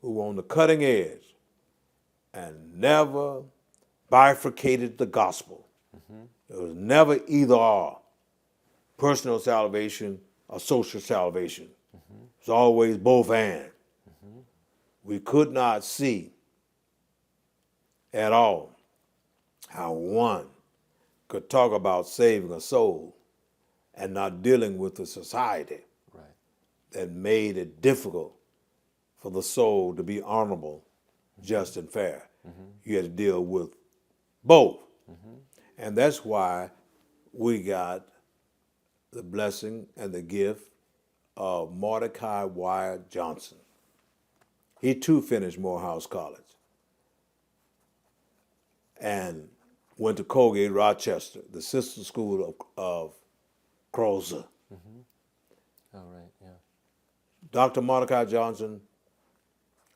who were on the cutting edge and never bifurcated the gospel. It was never either or, personal salvation or social salvation. It's always both and. We could not see at all how one could talk about saving a soul and not dealing with the society that made it difficult for the soul to be honorable, just, and fair. You had to deal with both. And that's why we got the blessing and the gift of Mordecai Wyatt Johnson. He too finished Morehouse College and went to Colgate, Rochester, the sister school of Crozer. Oh, right, yeah. Dr. Mordecai Johnson,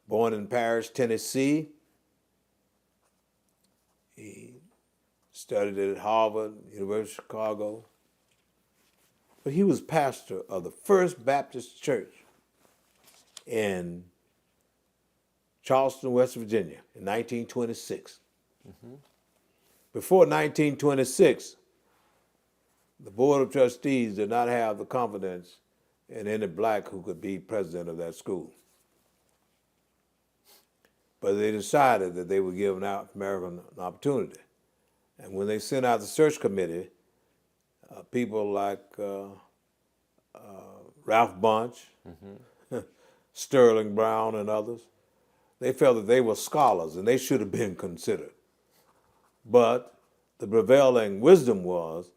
born in Paris, Tennessee. He studied at Harvard, University of Chicago. But he was pastor of the First Baptist Church in Charleston, West Virginia in 1926. Before 1926, the Board of Trustees did not have the confidence in any black who could be president of that school. But they decided that they would give an African American an opportunity. And when they sent out the search committee, people like Ralph Bunch, Sterling Brown, and others, they felt that they were scholars and they should have been considered. But the prevailing wisdom was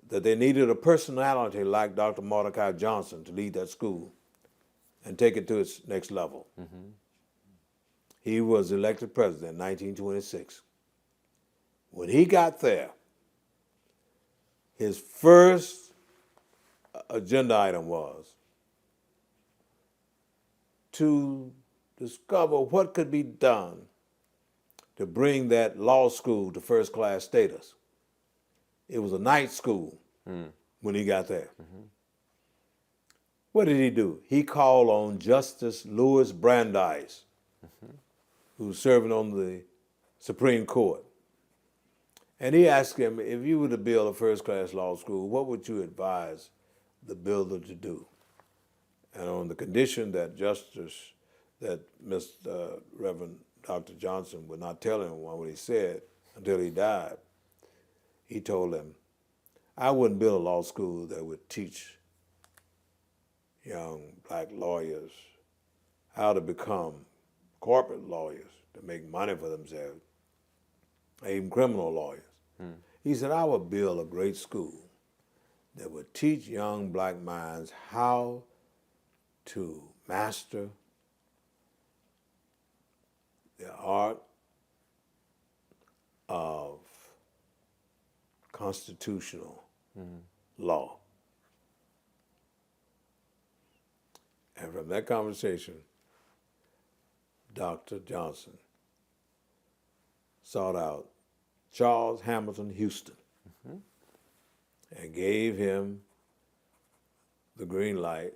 that they needed a personality like Dr. Mordecai Johnson to lead that school and take it to its next level. He was elected president in 1926. When he got there, his first agenda item was to discover what could be done to bring that law school to first-class status. It was a night school when he got there. What did he do? He called on Justice Louis Brandeis, who was serving on the Supreme Court. And he asked him, if you were to build a first-class law school, what would you advise the builder to do? And on the condition that Reverend Dr. Johnson would not tell anyone what he said until he died. He told them, I wouldn't build a law school that would teach young black lawyers how to become corporate lawyers to make money for themselves, even criminal lawyers. He said, I would build a great school that would teach young black minds how to master the art of constitutional law. And from that conversation, Dr. Johnson sought out Charles Hamilton Houston and gave him the green light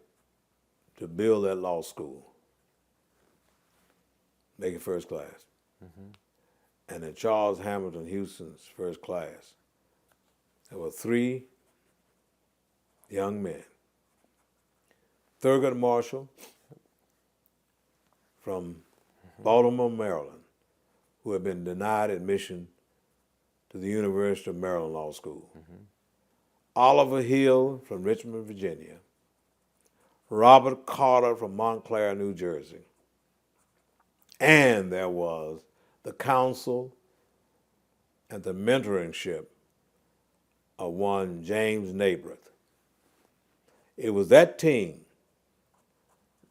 to build that law school, make it first class. And in Charles Hamilton Houston's first class, there were 3 young men. Thurgood Marshall from Baltimore, Maryland, who had been denied admission to the University of Maryland Law School. Oliver Hill from Richmond, Virginia. Robert Carter from Montclair, New Jersey. And there was the counsel and the mentorship of one James Nabreth. It was that team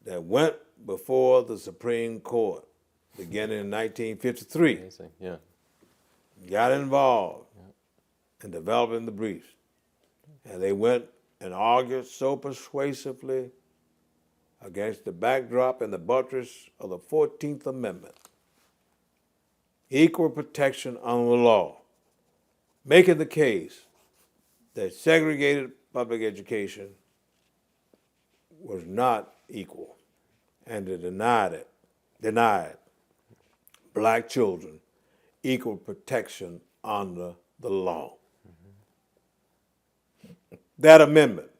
that went before the Supreme Court beginning in 1953. Amazing. Yeah. Got involved in developing the briefs. And they went and argued so persuasively against the backdrop and the buttress of the 14th Amendment. Equal protection under the law, making the case that segregated public education was not equal and they denied black children equal protection under the law. That amendment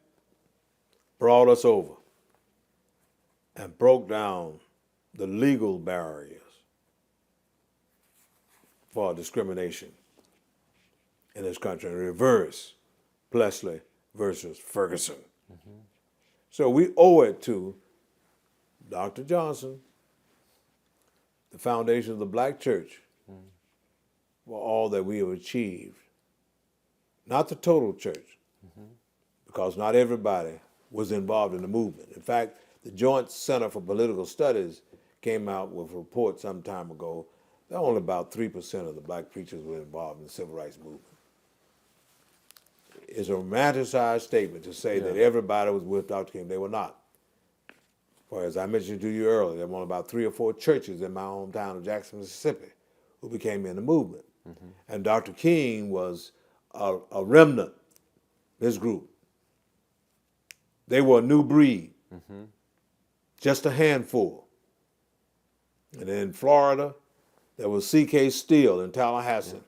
brought us over and broke down the legal barriers for discrimination in this country and reverse Plessy versus Ferguson. So we owe it to Dr. Johnson, the foundation of the black church, for all that we have achieved. Not the total church, because not everybody was involved in the movement. In fact, the Joint Center for Political Studies came out with a report some time ago that only about 3% of the black preachers were involved in the civil rights movement. It's a romanticized statement to say that everybody was with Dr. King. They were not. For as I mentioned to you earlier, there were only about 3 or 4 churches in my hometown of Jackson, Mississippi, who became in the movement. And Dr. King was a remnant, this group. They were a new breed, just a handful. And in Florida, there was C.K. Steele in Tallahassee.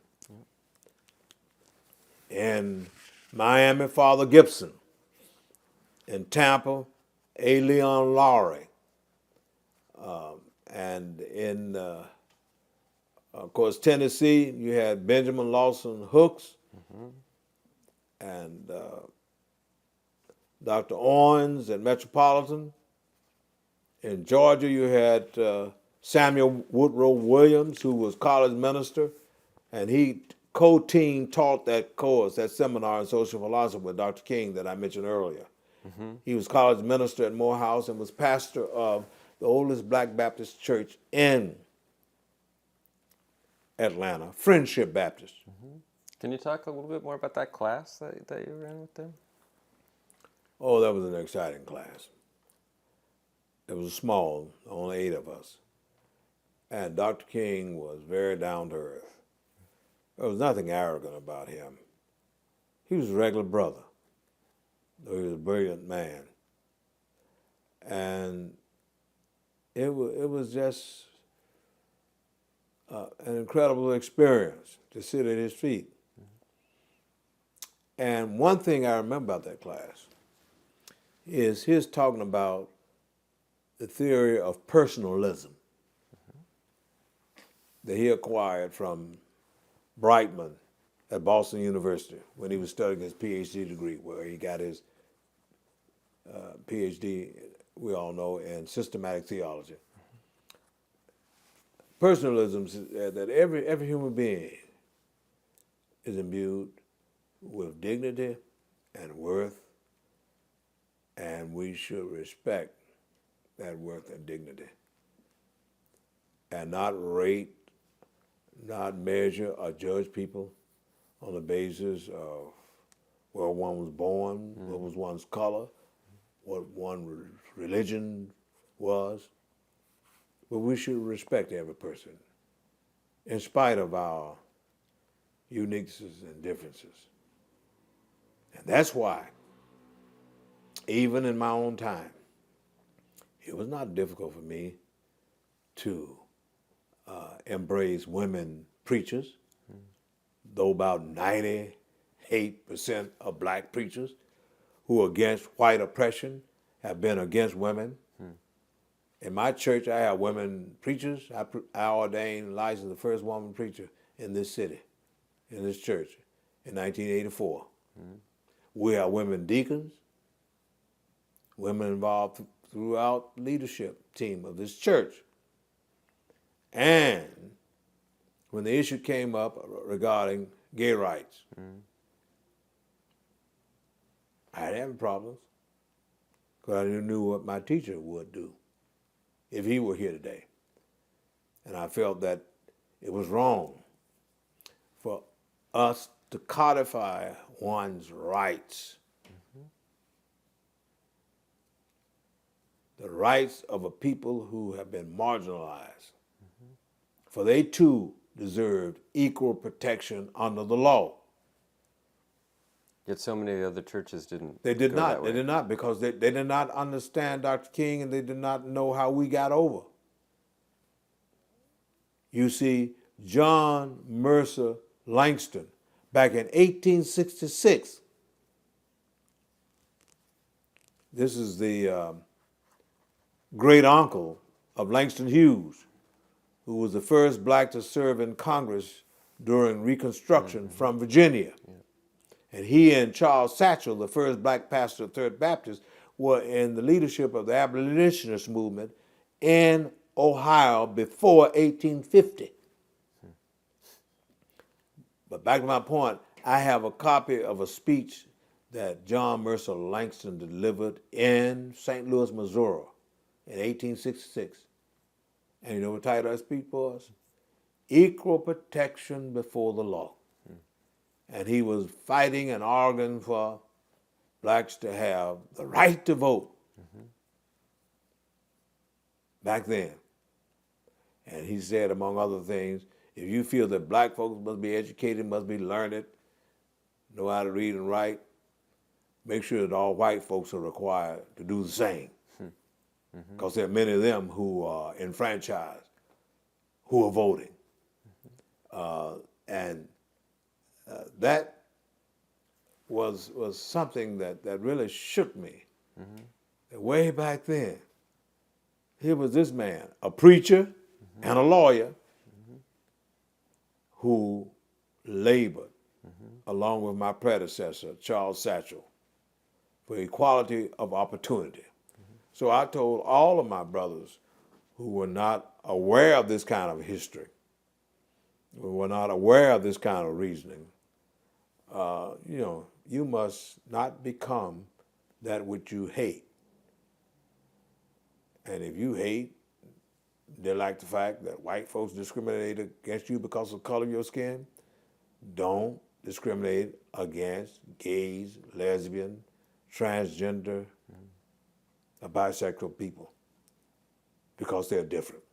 In Miami, Father Gibson. In Tampa, A. Leon Lowry. And in, of course, Tennessee, you had Benjamin Lawson Hooks and Dr. Owens at Metropolitan. In Georgia, you had Samuel Woodrow Williams, who was college minister, and he co-team taught that course, that seminar in social philosophy with Dr. King that I mentioned earlier. He was college minister at Morehouse and was pastor of the oldest black Baptist church in Atlanta, Friendship Baptist. Can you talk a little bit more about that class that you were in with them? Oh, that was an exciting class. It was small, only 8 of us. And Dr. King was very down to earth. There was nothing arrogant about him. He was a regular brother, though he was a brilliant man. And it was just an incredible experience to sit at his feet. And one thing I remember about that class is his talking about the theory of personalism. that he acquired from Brightman at Boston University when he was studying his PhD degree, where he got his PhD, we all know, in systematic theology. Personalism says that every human being is imbued with dignity and worth, and we should respect that worth and dignity and not rate, not measure or judge people on the basis of where one was born, what was one's color, what one's religion was. But we should respect every person in spite of our uniquenesses and differences. And that's why, even in my own time, it was not difficult for me to embrace women preachers, though about 98% of black preachers who are against white oppression have been against women. In my church, I have women preachers. I ordained and licensed the first woman preacher in this city, in this church, in 1984. We have women deacons, women involved throughout the leadership team of this church. And when the issue came up regarding gay rights, I didn't have problems because I knew what my teacher would do if he were here today. And I felt that it was wrong for us to codify one's rights. The rights of a people who have been marginalized. For they too deserved equal protection under the law. Yet so many other churches didn't. They did go not. that way. They did not because they did not understand Dr. King and they did not know how we got over. You see, John Mercer Langston, back in 1866, this is the great uncle of Langston Hughes, who was the first black to serve in Congress during Reconstruction from Virginia. And he and Charles Satchel, the first black pastor of Third Baptist, were in the leadership of the abolitionist movement in Ohio before 1850. But back to my point, I have a copy of a speech that John Mercer Langston delivered in St. Louis, Missouri in 1866. And you know what the title of that speech was? Equal Protection Before the Law. And he was fighting and arguing for blacks to have the right to vote back then. And he said, among other things, if you feel that black folks must be educated, must be learned, know how to read and write, make sure that all white folks are required to do the same. Because there are many of them who are enfranchised, who are voting. That was something that really shook me. Way back then, here was this man, a preacher and a lawyer, who labored, along with my predecessor, Charles Satchel, for equality of opportunity. So I told all of my brothers who were not aware of this kind of history, who were not aware of this kind of reasoning, you must not become that which you hate. And if you hate, they like the fact that white folks discriminate against you because of the color of your skin, don't discriminate against gays, lesbian, transgender, or bisexual people because they're different.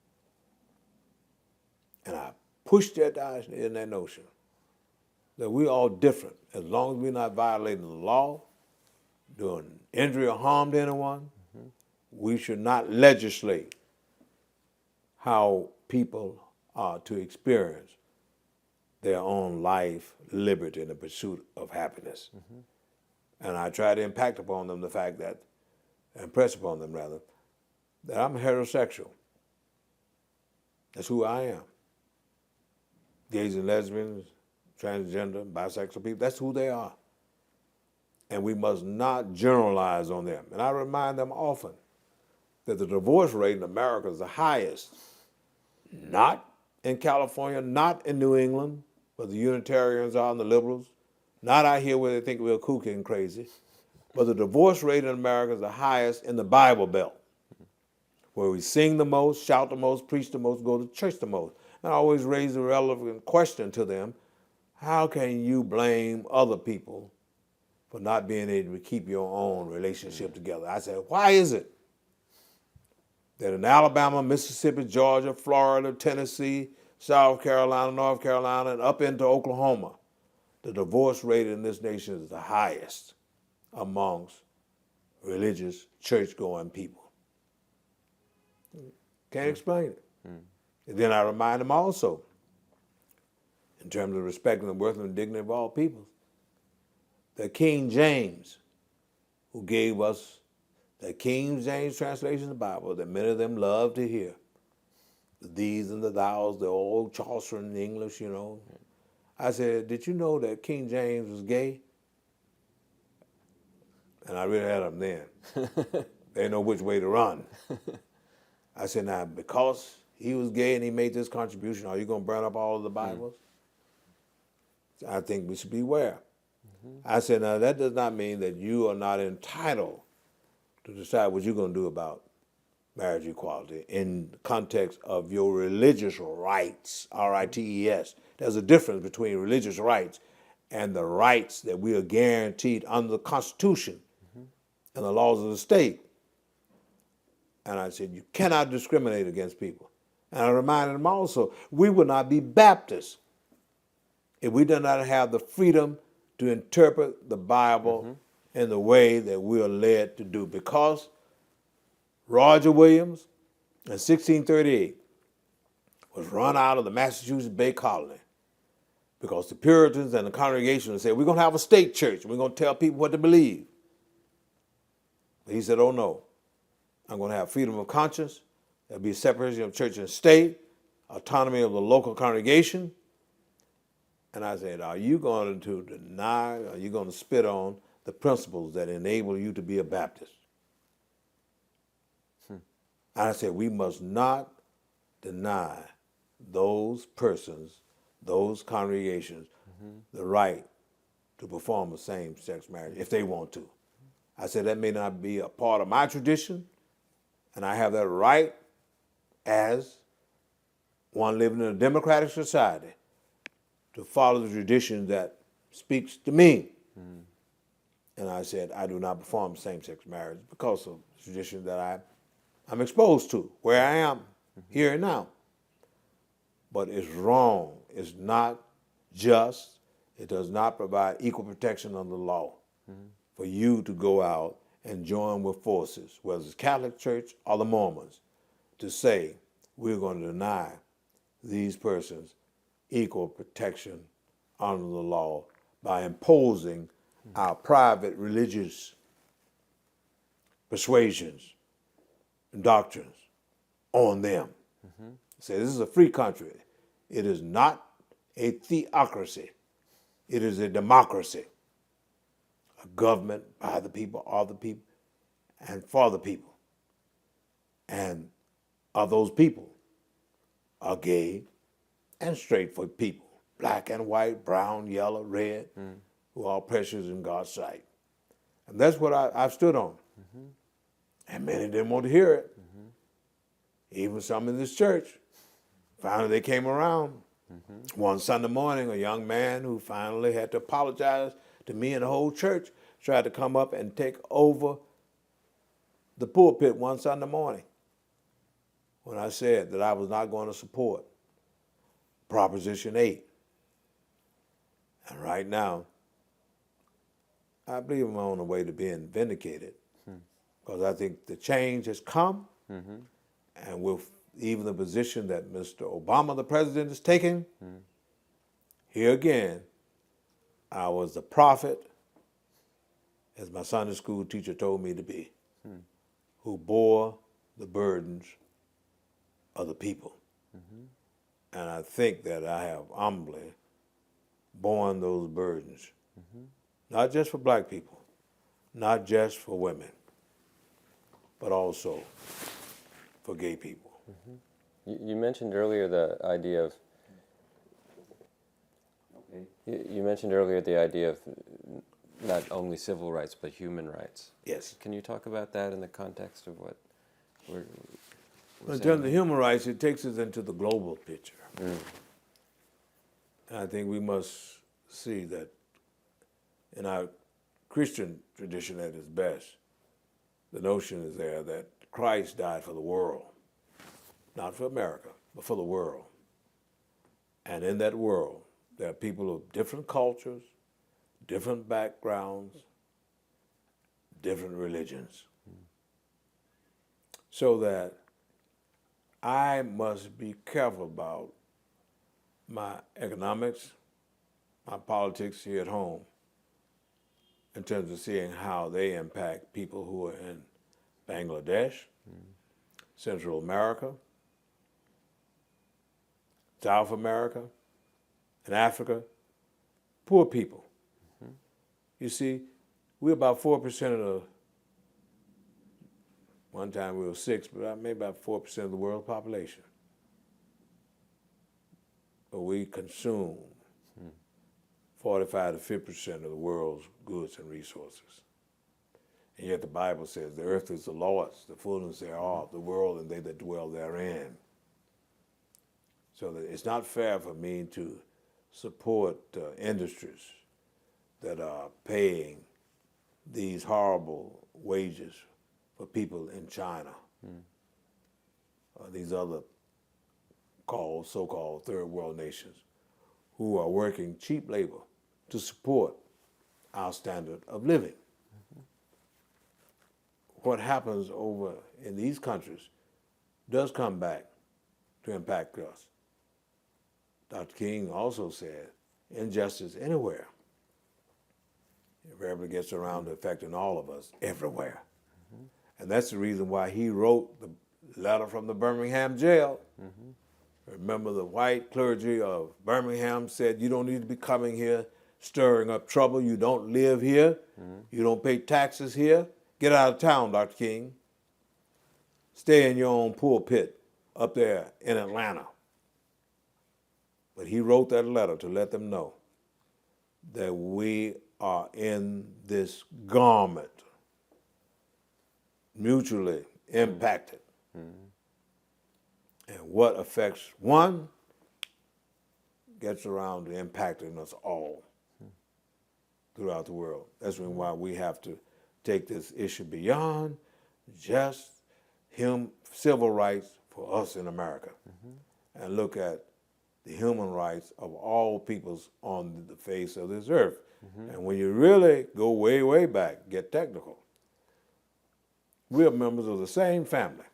And I pushed that down in that notion that we're all different. As long as we're not violating the law, doing injury or harm to anyone, we should not legislate how people are to experience their own life, liberty, and the pursuit of happiness. And I try to impress upon them the fact that I'm heterosexual. That's who I am. gays and lesbians, transgender, bisexual people. That's who they are. And we must not generalize on them. And I remind them often that the divorce rate in America is the highest, not in California, not in New England, where the Unitarians are and the liberals, not out here where they think we're kooky and crazy, but the divorce rate in America is the highest in the Bible Belt, where we sing the most, shout the most, preach the most, go to church the most. And I always raise the relevant question to them, how can you blame other people for not being able to keep your own relationship together? I said, why is it that in Alabama, Mississippi, Georgia, Florida, Tennessee, South Carolina, North Carolina, and up into Oklahoma, the divorce rate in this nation is the highest amongst religious, church-going people? Can't explain it. And then I remind them also, in terms of respecting the worth and dignity of all people, that King James, who gave us the King James translation of the Bible that many of them love to hear, the these and the thous, the old Chaucer in English, you know. I said, did you know that King James was gay? And I really had them then. They didn't know which way to run. I said, now, because he was gay and he made this contribution, are you going to burn up all of the Bibles? I think we should beware. I said, now, that does not mean that you are not entitled to decide what you're going to do about marriage equality in the context of your religious rights, R-I-T-E-S. There's a difference between religious rights and the rights that we are guaranteed under the Constitution and the laws of the state. And I said, you cannot discriminate against people. And I reminded them also, we would not be Baptists if we did not have the freedom to interpret the Bible in the way that we are led to do. Because Roger Williams in 1638 was run out of the Massachusetts Bay Colony because the Puritans and the congregation said, we're going to have a state church and we're going to tell people what to believe. But he said, oh no, I'm going to have freedom of conscience. There'll be separation of church and state, autonomy of the local congregation. And I said, are you going to deny, are you going to spit on the principles that enable you to be a Baptist? And I said, we must not deny those persons, those congregations, the right to perform a same-sex marriage if they want to. I said, that may not be a part of my tradition, and I have that right as one living in a democratic society to follow the tradition that speaks to me. And I said, I do not perform same-sex marriage because of the tradition that I'm exposed to, where I am, here and now. But it's wrong. It's not just. It does not provide equal protection under the law for you to go out and join with forces, whether it's Catholic Church or the Mormons, to say we're going to deny these persons equal protection under the law by imposing our private religious persuasions and doctrines on them. Say, this is a free country. It is not a theocracy. It is a democracy. A government by the people, of the people, and for the people. And of those people are gay and straight for people, black and white, brown, yellow, red, who are all precious in God's sight. And that's what I've stood on. And many didn't want to hear it. Even some in this church. Finally, they came around. One Sunday morning, a young man who finally had to apologize to me and the whole church tried to come up and take over the pulpit one Sunday morning when I said that I was not going to support Proposition 8. And right now, I believe I'm on the way to being vindicated because I think the change has come, and with even the position that Mr. Obama, the president, is taking, here again, I was the prophet, as my Sunday school teacher told me to be, who bore the burdens of the people. And I think that I have humbly borne those burdens, not just for black people, not just for women, but also for gay people. You mentioned earlier the idea of Okay. you mentioned earlier the idea of not only civil rights but human rights. Yes. Can you talk about that in the context of what we're In saying terms of here? human rights, it takes us into the global picture. And I think we must see that in our Christian tradition at its best, the notion is there that Christ died for the world, not for America, but for the world. And in that world, there are people of different cultures, different backgrounds, different religions. So that I must be careful about my economics, my politics here at home, in terms of seeing how they impact people who are in Bangladesh, Central America, South America, and Africa, poor people. You see, we're about 4% of the, one time we were 6, but maybe about 4% of the world's population. But we consume 45 to 50% of the world's goods and resources. And yet the Bible says the earth is the Lord's, the fullness thereof, the world and they that dwell therein. So that it's not fair for me to support industries that are paying these horrible wages for people in China, these other so-called third world nations who are working cheap labor to support our standard of living. What happens over in these countries does come back to impact us. Dr. King also said, injustice anywhere invariably gets around to affecting all of us everywhere. And that's the reason why he wrote the letter from the Birmingham jail. Remember, the white clergy of Birmingham said, you don't need to be coming here stirring up trouble. You don't live here. You don't pay taxes here. Get out of town, Dr. King. Stay in your own pulpit up there in Atlanta. But he wrote that letter to let them know that we are in this garment, mutually impacted. And what affects one gets around to impacting us all throughout the world. That's why we have to take this issue beyond just civil rights for us in America and look at the human rights of all peoples on the face of this earth. And when you really go way, way back, get technical, we are members of the same family.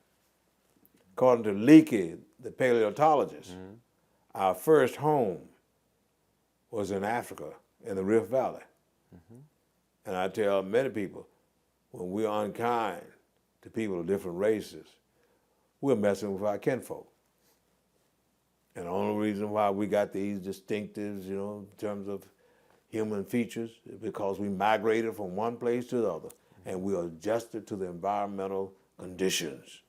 According to Leakey, the paleontologist, our first home was in Africa, in the Rift Valley. And I tell many people, when we're unkind to people of different races, we're messing with our kinfolk. And the only reason why we got these distinctives, in terms of human features, is because we migrated from one place to the other, and we adjusted to the environmental conditions.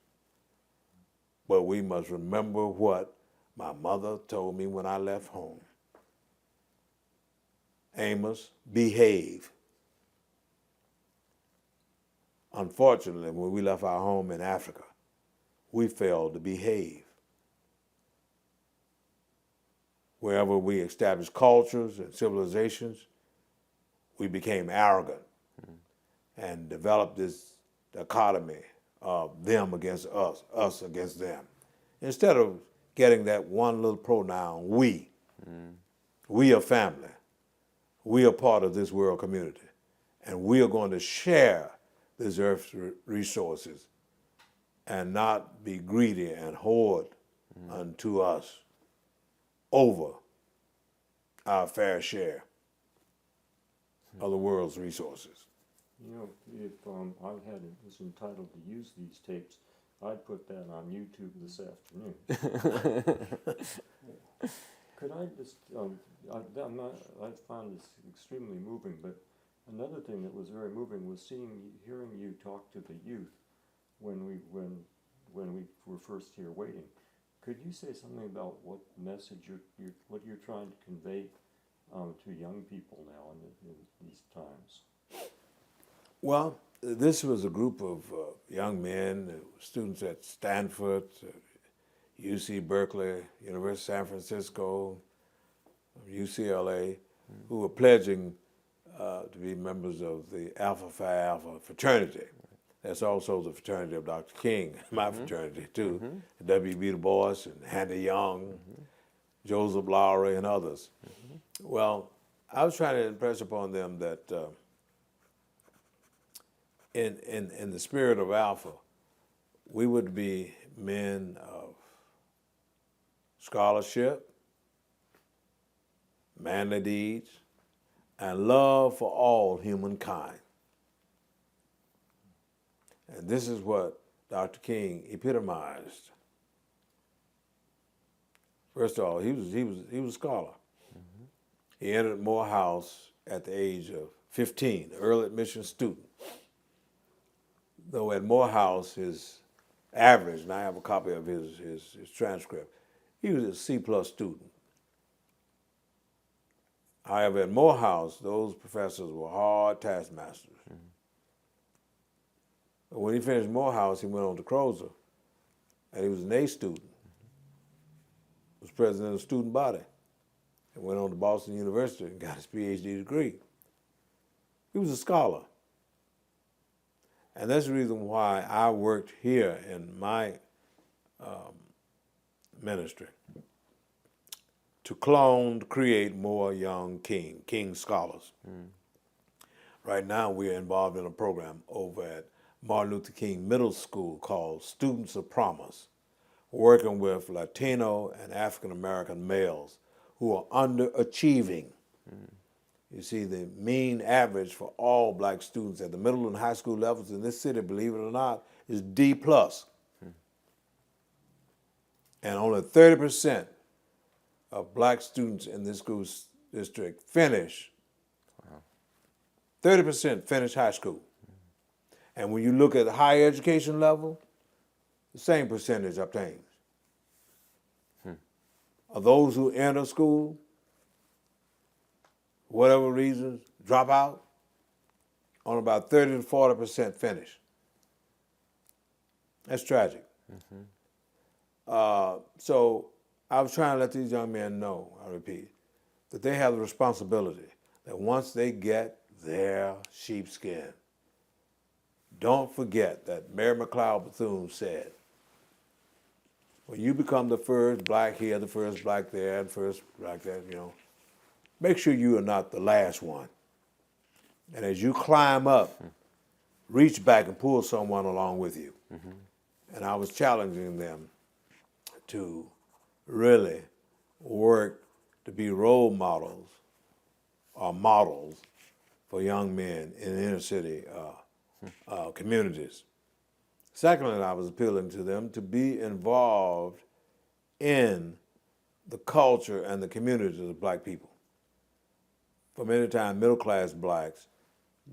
But we must remember what my mother told me when I left home. Amos, behave. Unfortunately, when we left our home in Africa, we failed to behave. Wherever we established cultures and civilizations, we became arrogant and developed this dichotomy of them against us, us against them. Instead of getting that one little pronoun, we. We are family. We are part of this world community. And we are going to share this earth's resources and not be greedy and hoard unto us over our fair share of the world's resources. If I was entitled to use these tapes, I'd put that on YouTube this afternoon. Could I just, I found this extremely moving, but another thing that was very moving was hearing you talk to the youth when we were first here waiting. Could you say something about what message what you're trying to convey to young people now in these times? Well, this was a group of young men, students at Stanford, UC Berkeley, University of San Francisco, UCLA, who were pledging to be members of the Alpha Phi Alpha fraternity. That's also the fraternity of Dr. King, my fraternity too, W.B. Du Bois and Hannah Young, Joseph Lowry, and others. Well, I was trying to impress upon them that in the spirit of Alpha, we would be men of scholarship, manly deeds, and love for all humankind. And this is what Dr. King epitomized. First of all, he was a scholar. He entered Morehouse at the age of 15, early admission student. Though at Morehouse, his average, and I have a copy of his transcript, he was a C+ student. However, at Morehouse, those professors were hard taskmasters. But when he finished Morehouse, he went on to Crozer, and he was an A student. Was president of the student body, and went on to Boston University and got his PhD degree. He was a scholar. And that's the reason why I worked here in my ministry to create more young King scholars. Right now, we're involved in a program over at Martin Luther King Middle School called Students of Promise, working with Latino and African American males who are underachieving. You see, the mean average for all black students at the middle and high school levels in this city, believe it or not, is D+. And only 30% of black students in this school district finish. 30% finish high school. And when you look at the higher education level, the same percentage obtains. Of those who enter school, for whatever reasons, drop out, on about 30 to 40% finish. That's tragic. So I was trying to let these young men know, I repeat, that they have the responsibility that once they get their sheepskin, don't forget that Mary McLeod Bethune said, when you become the first black here, the first black there, the first black there, make sure you are not the last one. And as you climb up, reach back and pull someone along with you. And I was challenging them to really work to be role models or models for young men in inner city communities. Secondly, I was appealing to them to be involved in the culture and the communities of black people. For many times, middle-class blacks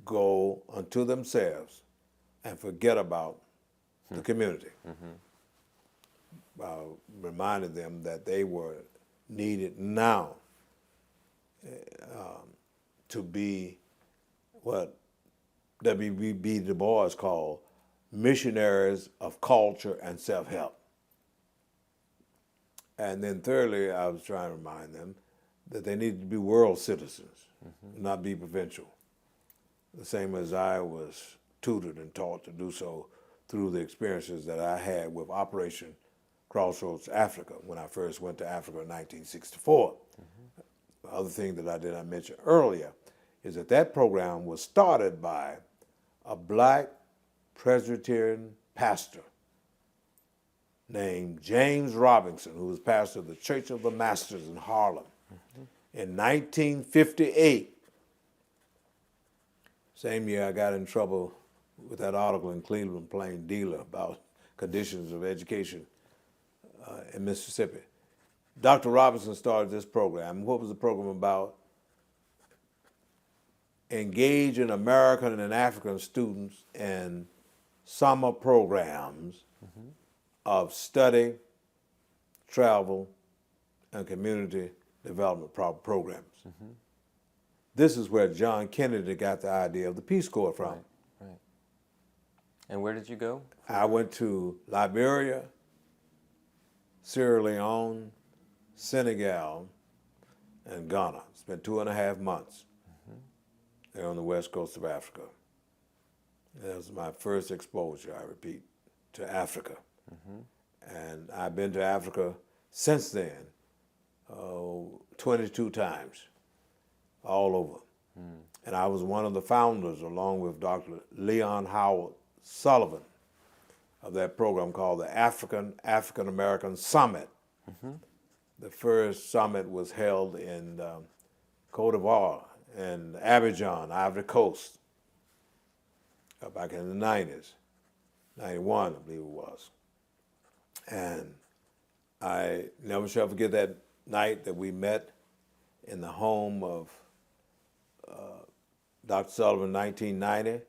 go unto themselves and forget about the community. Reminded them that they were needed now to be what W.B. Du Bois called missionaries of culture and self-help. And then thirdly, I was trying to remind them that they needed to be world citizens, not be provincial. The same as I was tutored and taught to do so through the experiences that I had with Operation Crossroads Africa when I first went to Africa in 1964. The other thing that I did not mention earlier is that program was started by a black Presbyterian pastor named James Robinson, who was pastor of the Church of the Masters in Harlem. In 1958, same year I got in trouble with that article in Cleveland Plain Dealer about conditions of education in Mississippi. Dr. Robinson started this program. What was the program about? Engaging American and African students in summer programs of study, travel, and community development programs. This is where John Kennedy got the idea of the Peace Corps from. Right, right. And where did you go? I went to Liberia, Sierra Leone, Senegal, and Ghana. Spent 2.5 months there on the west coast of Africa. That was my first exposure, I repeat, to Africa. And I've been to Africa since then, 22 times, all over. And I was one of the founders, along with Dr. Leon Howard Sullivan, of that program called the African American Summit. The first summit was held in Cote d'Ivoire and Abidjan, Ivory Coast, back in the 90s, 91, I believe it was. And I never shall forget that night that we met in the home of Dr. Sullivan in 1990,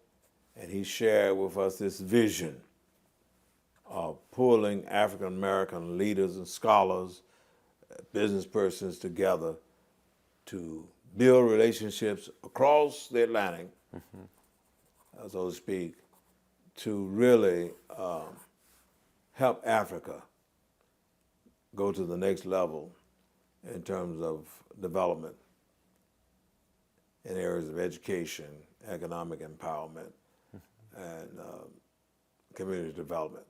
and he shared with us this vision of pulling African American leaders and scholars, business persons together to build relationships across the Atlantic, so to speak, to really help Africa go to the next level in terms of development in areas of education, economic empowerment, and community development.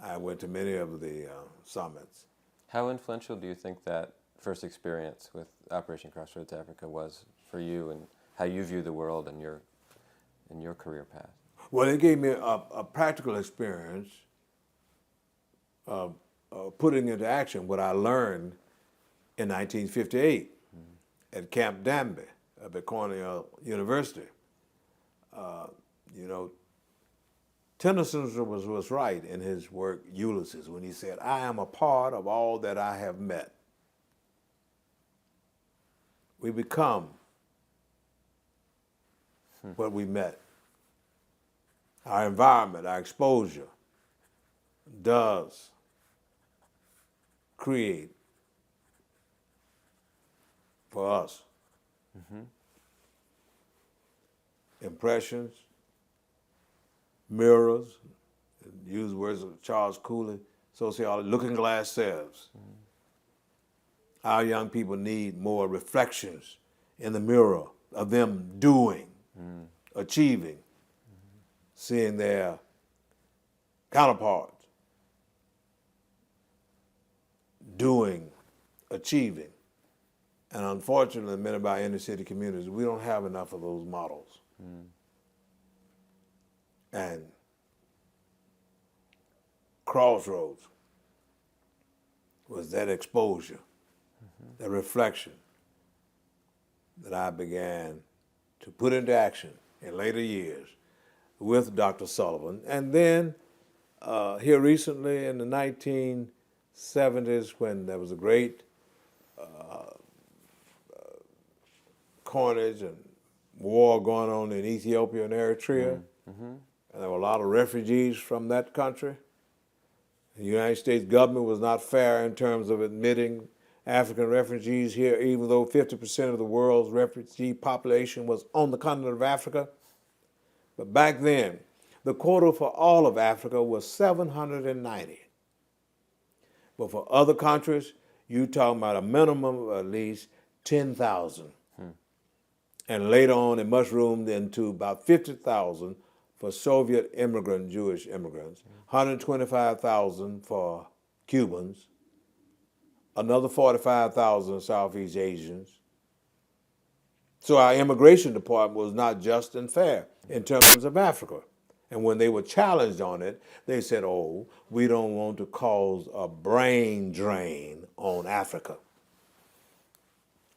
I went to many of the summits. How influential do you think that first experience with Operation Crossroads Africa was for you, and how you view the world and your career path? Well, it gave me a practical experience of putting into action what I learned in 1958 at Camp Danby at Cornell University. You know, Tennyson was right in his work Ulysses when he said, "I am a part of all that I have met." We become what we met. Our environment, our exposure does create for us impressions, mirrors, use words of Charles Cooley, sociology, looking glass selves. Our young people need more reflections in the mirror of them doing, achieving, seeing their counterparts doing, achieving. And unfortunately, in many of our inner city communities, we don't have enough of those models. And Crossroads was that exposure, that reflection that I began to put into action in later years with Dr. Sullivan. And then here recently in the 1970s, when there was a great carnage and war going on in Ethiopia and Eritrea, and there were a lot of refugees from that country. The United States government was not fair in terms of admitting African refugees here, even though 50% of the world's refugee population was on the continent of Africa. But back then, the quota for all of Africa was 790. But for other countries, you're talking about a minimum of at least 10,000. And later on, it mushroomed into about 50,000 for Soviet immigrant, Jewish immigrants, 125,000 for Cubans, another 45,000 Southeast Asians. So our immigration department was not just and fair in terms of Africa. And when they were challenged on it, they said, "Oh, we don't want to cause a brain drain on Africa."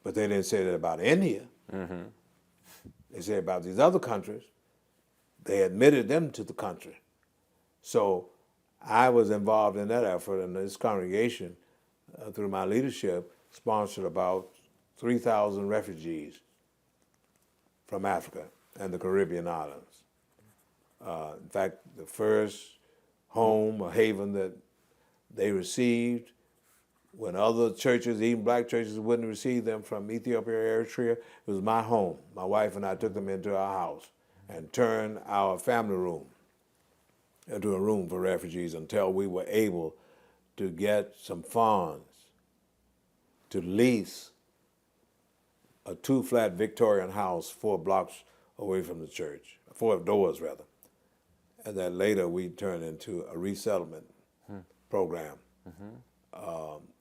But they didn't say that about India. They said about these other countries. They admitted them to the country. So I was involved in that effort, and this congregation, through my leadership, sponsored about 3,000 refugees from Africa and the Caribbean islands. In fact, the first home, a haven that they received when other churches, even black churches, wouldn't receive them from Ethiopia or Eritrea, it was my home. My wife and I took them into our house and turned our family room into a room for refugees until we were able to get some funds to lease a 2-flat Victorian house 4 blocks away from the church, 4 doors rather. And that later we turned into a resettlement program.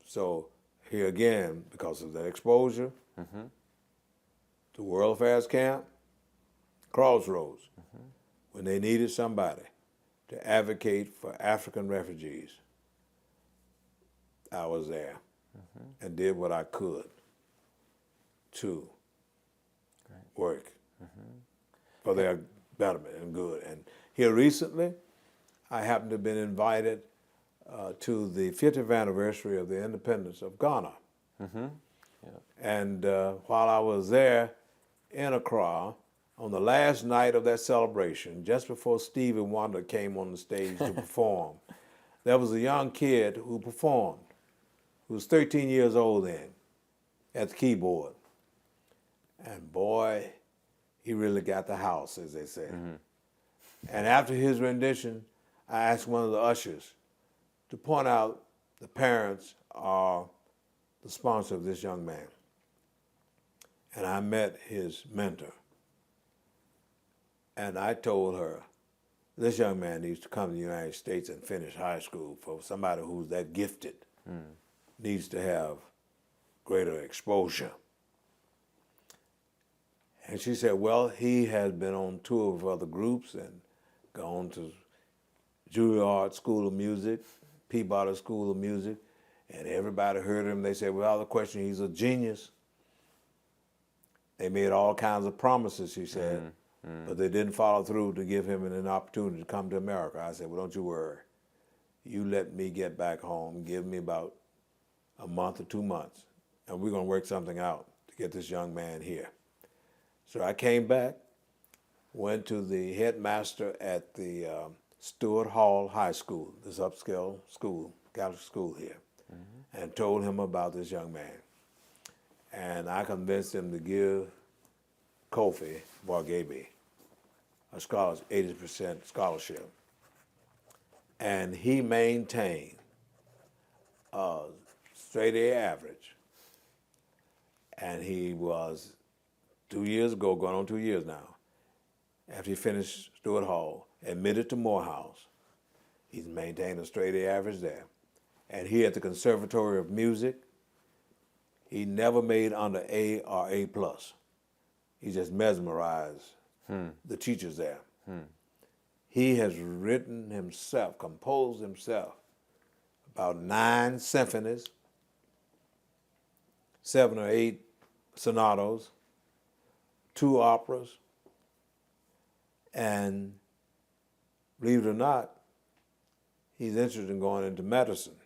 So here again, because of that exposure, to World Affairs Camp, Crossroads, when they needed somebody to advocate for African refugees, I was there and did what I could to work for their betterment and good. And here recently, I happened to have been invited to the 50th anniversary of the independence of Ghana. And while I was there in Accra, on the last night of that celebration, just before Stevie Wonder came on the stage to perform, there was a young kid who performed, who was 13 years old then, at the keyboard. And boy, he really got the house, as they say. And after his rendition, I asked one of the ushers to point out the parents are the sponsor of this young man. And I met his mentor. And I told her, this young man needs to come to the United States and finish high school. For somebody who's that gifted, needs to have greater exposure. And she said, well, he has been on tour with other groups and gone to Juilliard School of Music, Peabody School of Music, and everybody heard him. They said, without a question, he's a genius. They made all kinds of promises, she said, but they didn't follow through to give him an opportunity to come to America. I said, well, don't you worry. You let me get back home, give me about a month or 2 months, and we're going to work something out to get this young man here. So I came back, went to the headmaster at the Stewart Hall High School, this upscale school, Catholic school here, and told him about this young man. And I convinced him to give Kofi Boagebe a 80% scholarship. And he maintained a straight A average. And he was 2 years ago, going on 2 years now, after he finished Stewart Hall, admitted to Morehouse. He's maintained a straight A average there. And here at the Conservatory of Music, he never made under A or A+. He just mesmerized the teachers there. He has written himself, composed himself, about 9 symphonies, 7 or 8 sonatas, 2 operas, and believe it or not, he's interested in going into medicine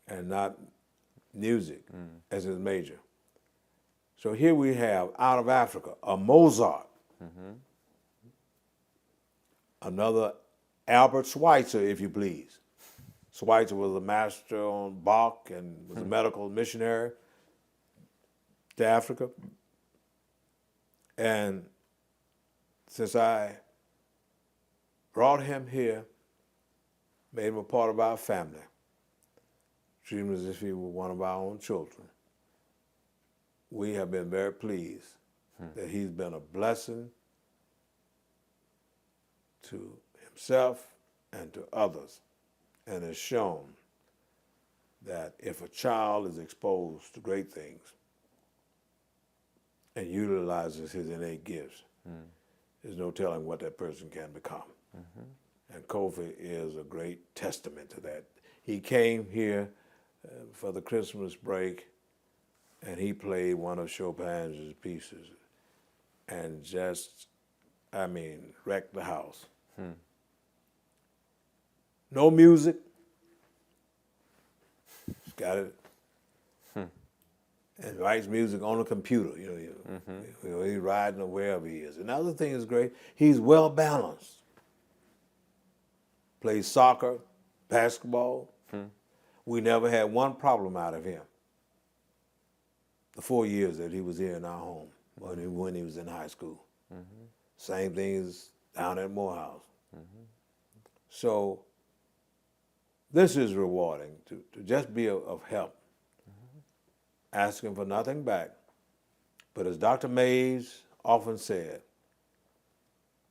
and not music as his major. So here we have, out of Africa, a Mozart, another Albert Schweitzer, if you please. Schweitzer was a master on Bach and was a medical missionary to Africa. And since I brought him here, made him a part of our family, treated him as if he were one of our own children, we have been very pleased that he's been a blessing to himself and to others, and has shown that if a child is exposed to great things and utilizes his innate gifts, there's no telling what that person can become. And Kofi is a great testament to that. He came here for the Christmas break, and he played one of Chopin's pieces and just, wrecked the house. no music. He's got it. And writes music on a computer. He's riding or wherever he is. Another thing is great, he's well balanced. Plays soccer, basketball. We never had one problem out of him. The 4 years that he was here in our home, when he was in high school. Same thing as down at Morehouse. So this is rewarding, to just be of help, asking for nothing back. But as Dr. Mays often said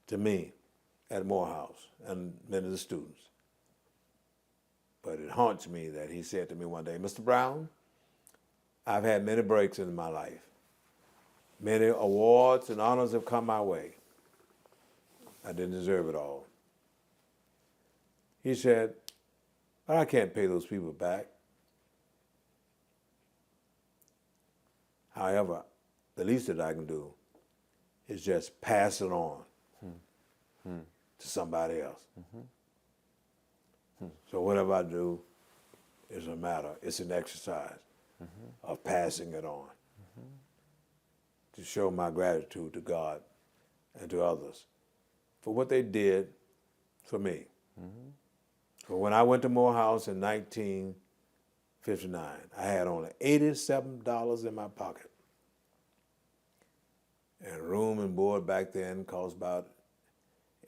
to me at Morehouse and many of the students, but it haunts me that he said to me one day, Mr. Brown, I've had many breaks in my life. Many awards and honors have come my way. I didn't deserve it all. He said, but I can't pay those people back. However, the least that I can do is just pass it on to somebody else. So whatever I do is a matter, it's an exercise of passing it on to show my gratitude to God and to others for what they did for me. So when I went to Morehouse in 1959, I had only $87 in my pocket. And room and board back then cost about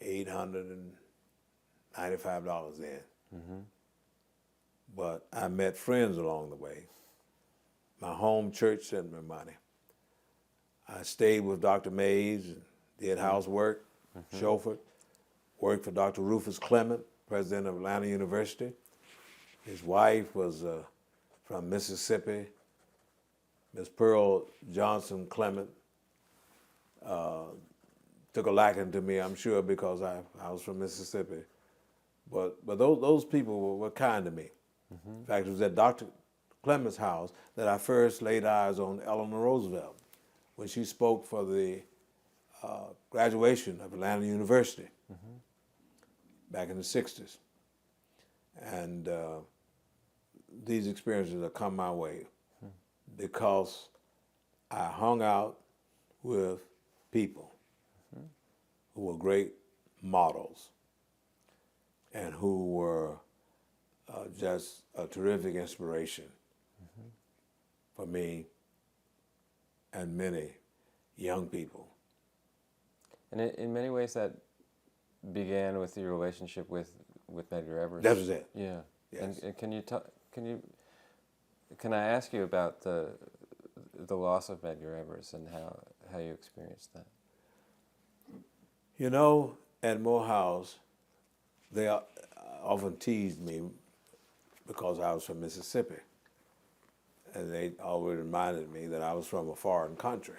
$895 then. But I met friends along the way. My home church sent me money. I stayed with Dr. Mays, and did housework, chauffeured, worked for Dr. Rufus Clement, president of Atlanta University. His wife was from Mississippi, Miss Pearl Johnson Clement. Took a liking to me, I'm sure, because I was from Mississippi. But those people were kind to me. In fact, it was at Dr. Clement's house that I first laid eyes on Eleanor Roosevelt when she spoke for the graduation of Atlanta University back in the 60s. And these experiences have come my way because I hung out with people who were great models and who were just a terrific inspiration for me and many young people. And in many ways that began with your relationship with Medgar Evers. That was it. Yeah. Yes. And can I ask you about the loss of Medgar Evers and how you experienced that? You know, at Morehouse, they often teased me because I was from Mississippi. And they always reminded me that I was from a foreign country.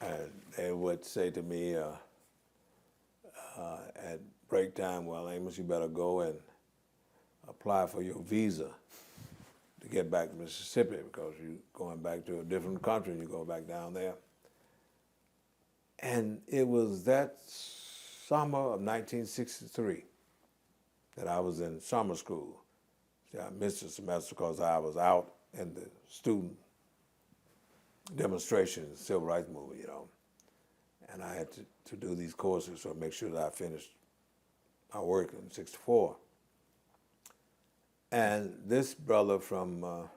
And they would say to me at break time, well, Amos, you better go and apply for your visa to get back to Mississippi because you're going back to a different country and you go back down there. And it was that summer of 1963 that I was in summer school. See, I missed a semester because I was out in the student demonstrations, civil rights movement, you know. And I had to do these courses to make sure that I finished my work in '64. And this brother from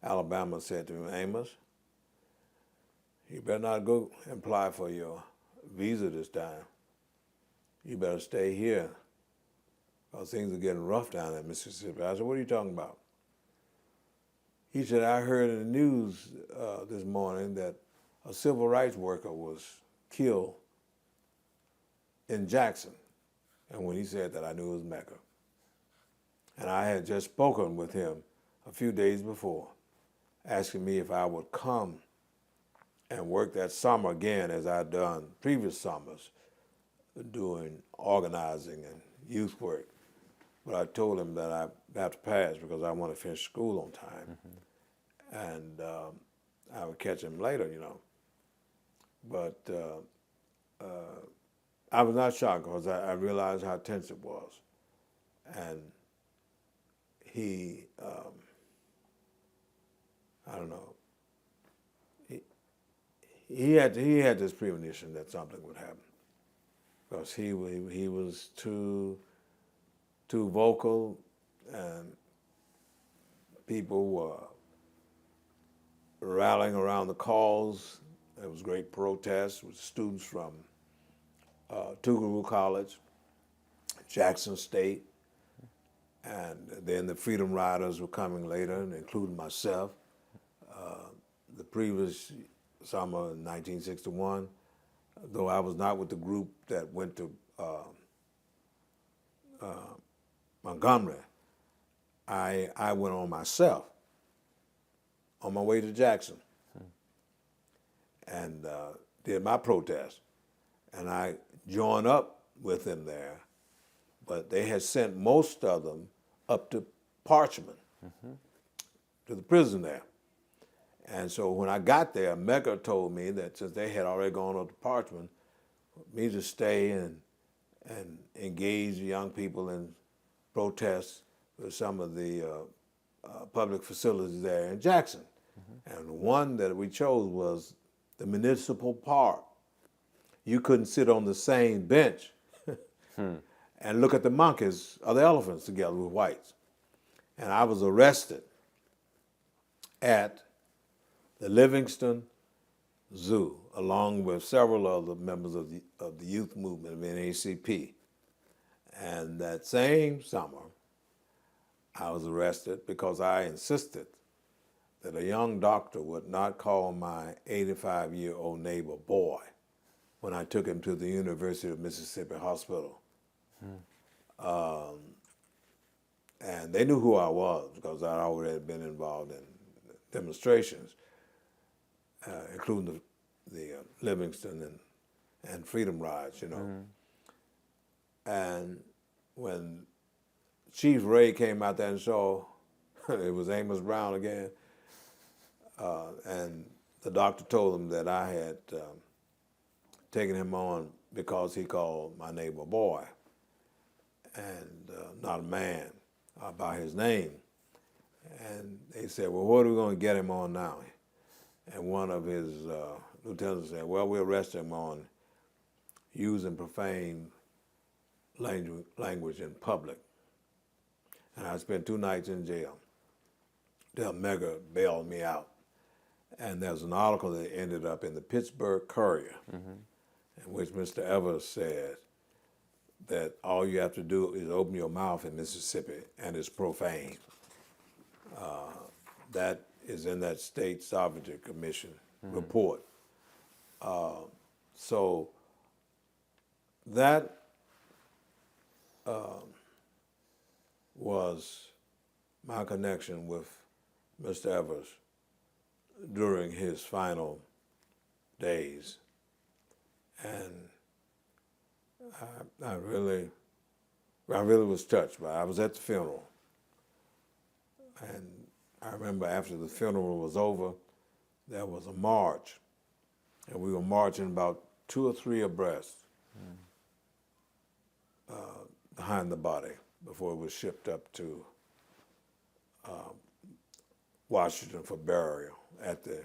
Alabama said to me, Amos, you better not go and apply for your visa this time. You better stay here because things are getting rough down in Mississippi. I said, what are you talking about? He said, I heard in the news this morning that a civil rights worker was killed in Jackson. And when he said that, I knew it was Medgar. And I had just spoken with him a few days before, asking me if I would come and work that summer again as I'd done previous summers, doing organizing and youth work. But I told him that I have to pass because I want to finish school on time. And I would catch him later, you know. But I was not shocked because I realized how tense it was. And he, I don't know, he had this premonition that something would happen because he was too vocal, and people were rallying around the cause. There was great protests with students from Tougaloo College, Jackson State, and then the Freedom Riders were coming later, including myself. The previous summer in 1961, though I was not with the group that went to Montgomery, I went on myself on my way to Jackson and did my protest. And I joined up with them there, but they had sent most of them up to Parchman, to the prison there. And so when I got there, Mecca told me that since they had already gone up to Parchman, me to stay and engage young people in protests with some of the public facilities there in Jackson. And the one that we chose was the municipal park. You couldn't sit on the same bench and look at the monkeys or the elephants together with whites. And I was arrested at the Livingston Zoo, along with several other members of the youth movement of NAACP. And that same summer, I was arrested because I insisted that a young doctor would not call my 85-year-old neighbor boy when I took him to the University of Mississippi Hospital. And they knew who I was because I'd already been involved in demonstrations, including the Livingston and Freedom Rides, you know. And when Chief Ray came out there and saw it was Amos Brown again, and the doctor told him that I had taken him on because he called my neighbor boy and not a man by his name. And they said, well, what are we going to get him on now? And one of his lieutenants said, well, we'll arrest him on using profane language in public. And I spent 2 nights in jail. Del Mega bailed me out. And there's an article that ended up in the Pittsburgh Courier, in which Mr. Evers said that all you have to do is open your mouth in Mississippi and it's profane. That is in that State Sovereignty Commission report. So that was my connection with Mr. Evers during his final days. And I really was touched by it. I was at the funeral. And I remember after the funeral was over, there was a march. And we were marching about 2 or 3 abreast behind the body before it was shipped up to Washington for burial at the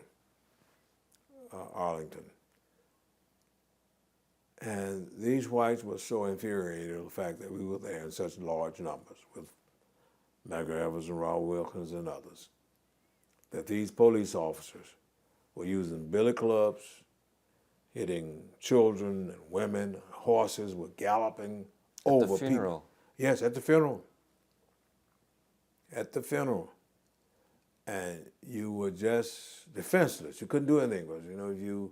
Arlington. And these whites were so infuriated at the fact that we were there in such large numbers with Medgar Evers and Raul Wilkins and others, that these police officers were using billy clubs, hitting children and women, horses were galloping over people. At the funeral? Yes, at the funeral. At the funeral. And you were just defenseless. You couldn't do anything because, you know, if you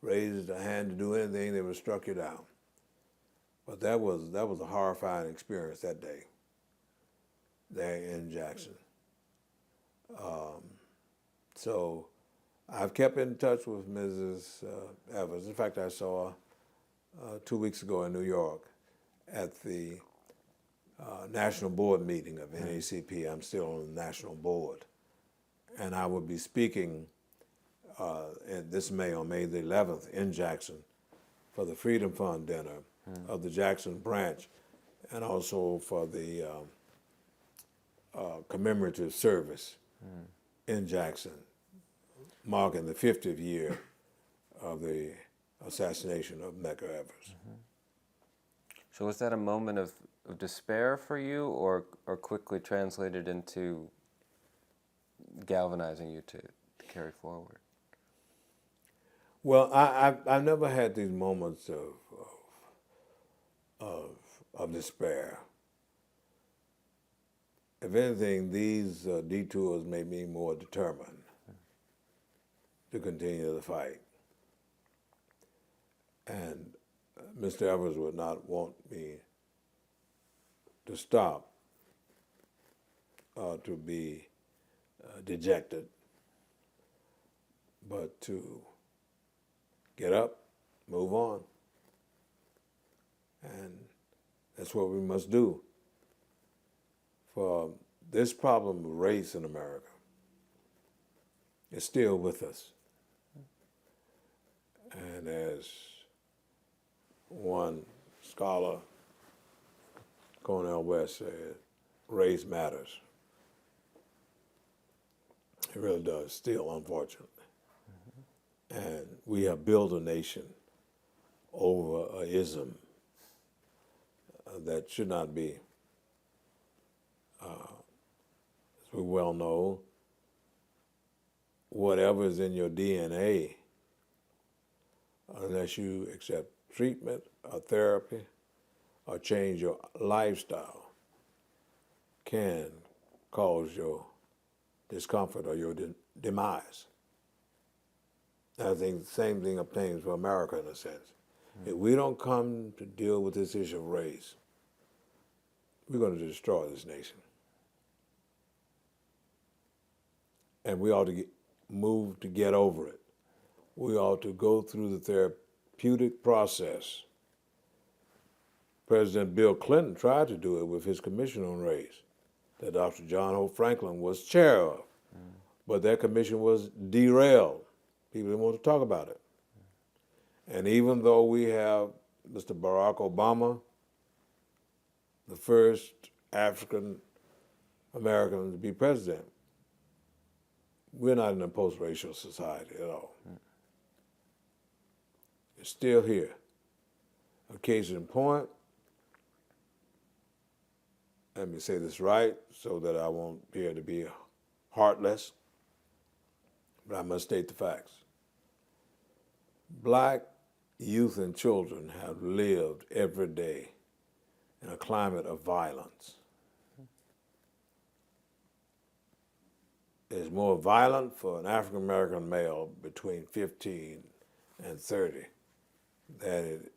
raised a hand to do anything, they would have struck you down. But that was a horrifying experience that day there in Jackson. So I've kept in touch with Mrs. Evers. In fact, I saw her 2 weeks ago in New York at the national board meeting of NAACP. I'm still on the national board. And I will be speaking this May, on May the 11th, in Jackson for the Freedom Fund dinner of the Jackson branch, and also for the commemorative service in Jackson, marking the 50th year of the assassination of Medgar Evers. So was that a moment of despair for you, or quickly translated into galvanizing you to carry forward? Well, I've never had these moments of despair. If anything, these detours made me more determined to continue the fight. And Mr. Evers would not want me to stop or to be dejected, but to get up, move on. And that's what we must do. For this problem of race in America is still with us. And as one scholar, Cornel West, said, race matters. It really does, still, unfortunately. And we have built a nation over an ism that should not be. As we well know, whatever is in your DNA, unless you accept treatment or therapy or change your lifestyle, can cause your discomfort or your demise. I think the same thing obtains for America in a sense. If we don't come to deal with this issue of race, we're going to destroy this nation. And we ought to move to get over it. We ought to go through the therapeutic process. President Bill Clinton tried to do it with his commission on race that Dr. John Hope Franklin was chair of. But that commission was derailed. People didn't want to talk about it. And even though we have Mr. Barack Obama, the first African American to be president, we're not in a post-racial society at all. It's still here. A case in point, let me say this right so that I won't appear to be heartless, but I must state the facts. Black youth and children have lived every day in a climate of violence. It's more violent for an African American male between 15 and 30 than it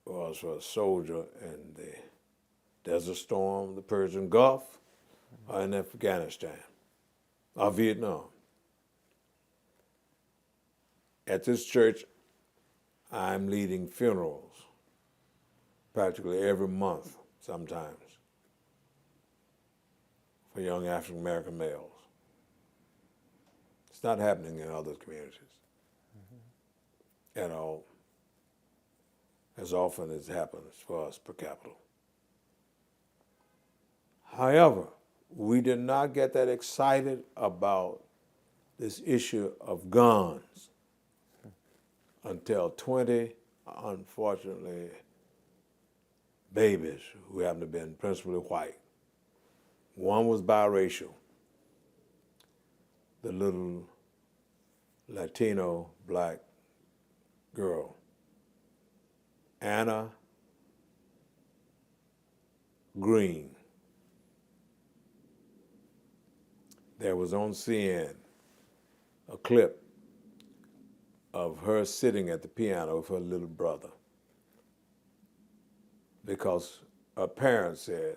was for a soldier in the Desert Storm, the Persian Gulf, or in Afghanistan, or Vietnam. At this church, I'm leading funerals practically every month, sometimes, for young African American males. It's not happening in other communities at all, as often as it happens for us per capita. However, we did not get that excited about this issue of guns until 20, unfortunately, babies who happen to have been principally white. One was biracial, the little Latino black girl, Anna Green. There was on CNN a clip of her sitting at the piano with her little brother because her parents said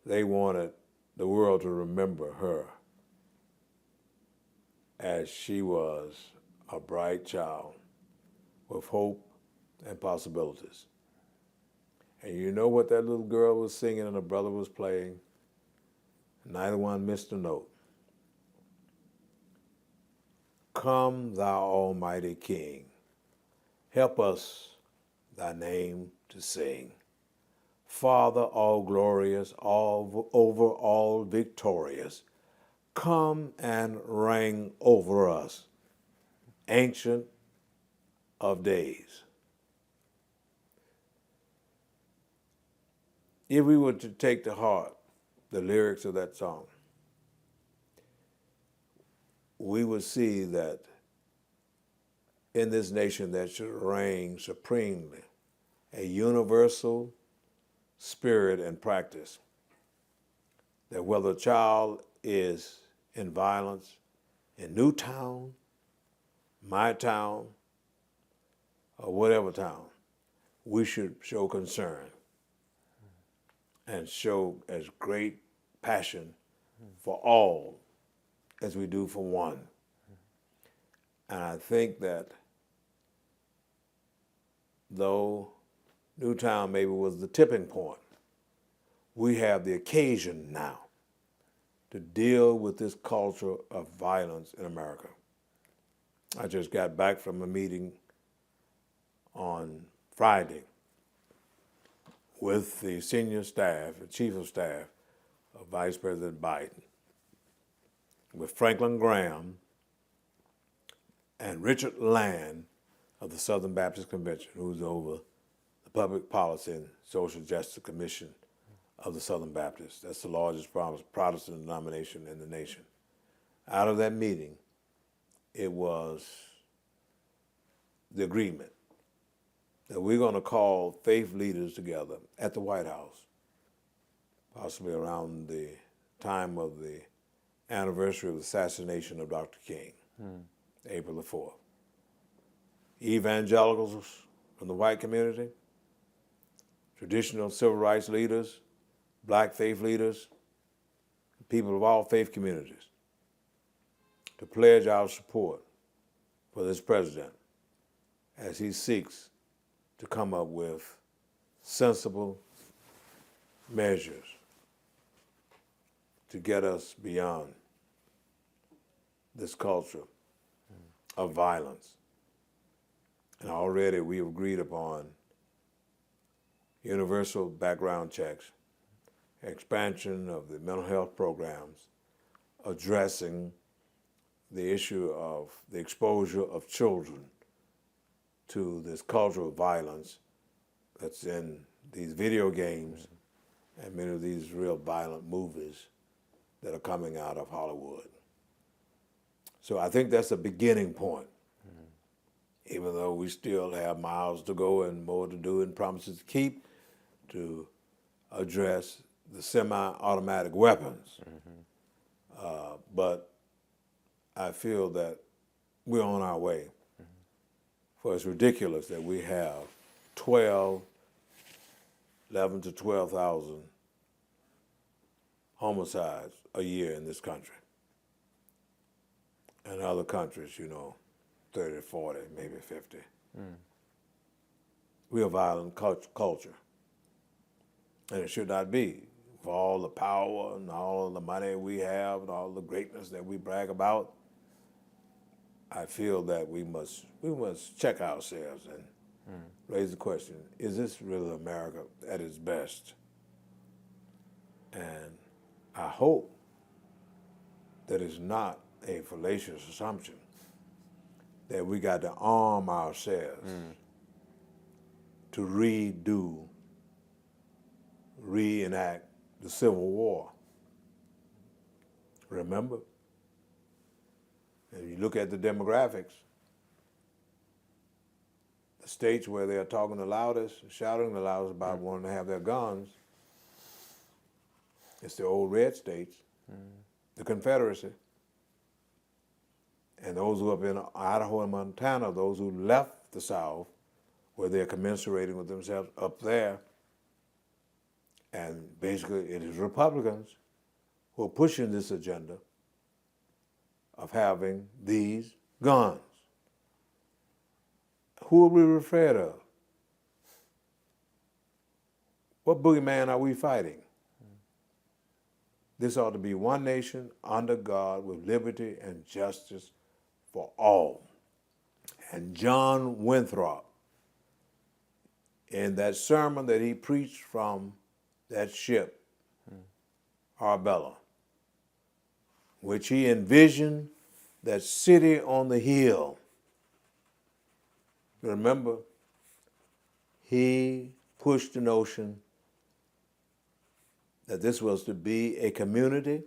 they wanted the world to remember her as she was a bright child with hope and possibilities. And you know what that little girl was singing and her brother was playing? Neither one missed a note. Come, thou almighty King, help us, thy name to sing. Father, all glorious, all over all victorious, come and reign over us, Ancient of Days. If we were to take to heart the lyrics of that song, we would see that in this nation that should reign supremely a universal spirit and practice, that whether a child is in violence in Newtown, my town, or whatever town, we should show concern and show as great passion for all as we do for one. And I think that though Newtown maybe was the tipping point, we have the occasion now to deal with this culture of violence in America. I just got back from a meeting on Friday with the senior staff, the chief of staff of Vice President Biden, with Franklin Graham and Richard Land of the Southern Baptist Convention, who's over the Public Policy and Social Justice Commission of the Southern Baptists. That's the largest Protestant denomination in the nation. Out of that meeting, it was the agreement that we're going to call faith leaders together at the White House, possibly around the time of the anniversary of the assassination of Dr. King, April the 4th. Evangelicals from the white community, traditional civil rights leaders, black faith leaders, people of all faith communities, to pledge our support for this president as he seeks to come up with sensible measures to get us beyond this culture of violence. And already we've agreed upon universal background checks, expansion of the mental health programs, addressing the issue of the exposure of children to this culture of violence that's in these video games and many of these real violent movies that are coming out of Hollywood. So I think that's a beginning point, even though we still have miles to go and more to do and promises to keep to address the semi-automatic weapons. But I feel that we're on our way. For it's ridiculous that we have 11 to 12,000 homicides a year in this country. And other countries, 30, 40, maybe 50. We're a violent culture. And it should not be. For all the power and all the money we have and all the greatness that we brag about, I feel that we must check ourselves and raise the question, is this really America at its best? And I hope that it's not a fallacious assumption that we got to arm ourselves to reenact the Civil War. Remember? And you look at the demographics, the states where they're talking the loudest, shouting the loudest about wanting to have their guns, it's the old red states, the Confederacy, and those who have been in Idaho and Montana, those who left the South, where they're commensurating with themselves up there. And basically it is Republicans who are pushing this agenda of having these guns. Who are we afraid of? What boogeyman are we fighting? This ought to be one nation under God with liberty and justice for all. And John Winthrop, in that sermon that he preached from that ship, Arbella, which he envisioned that city on the hill. Remember, he pushed the notion that this was to be a community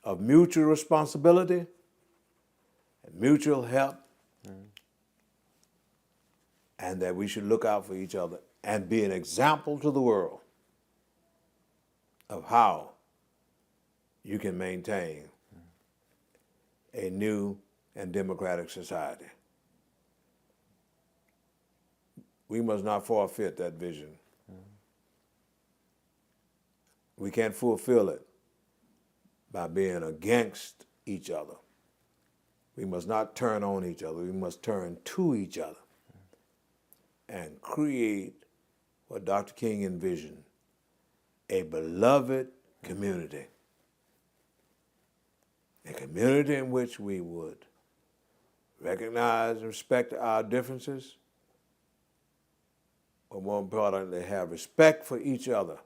of mutual responsibility and mutual help, and that we should look out for each other and be an example to the world of how you can maintain a new and democratic society. We must not forfeit that vision. We can't fulfill it by being against each other. We must not turn on each other. We must turn to each other and create what Dr. King envisioned, a beloved community. A community in which we would recognize and respect our differences, but more importantly, have respect for each other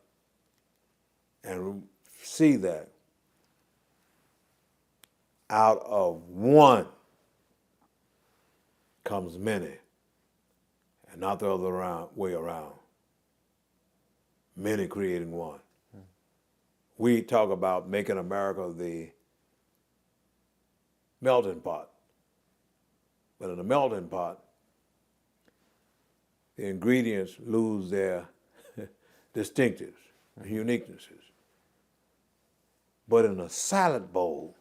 and see that out of one comes many, and not the other way around. Many creating one. We talk about making America the melting pot. But in a melting pot, the ingredients lose their distinctives, uniquenesses. But in a salad bowl,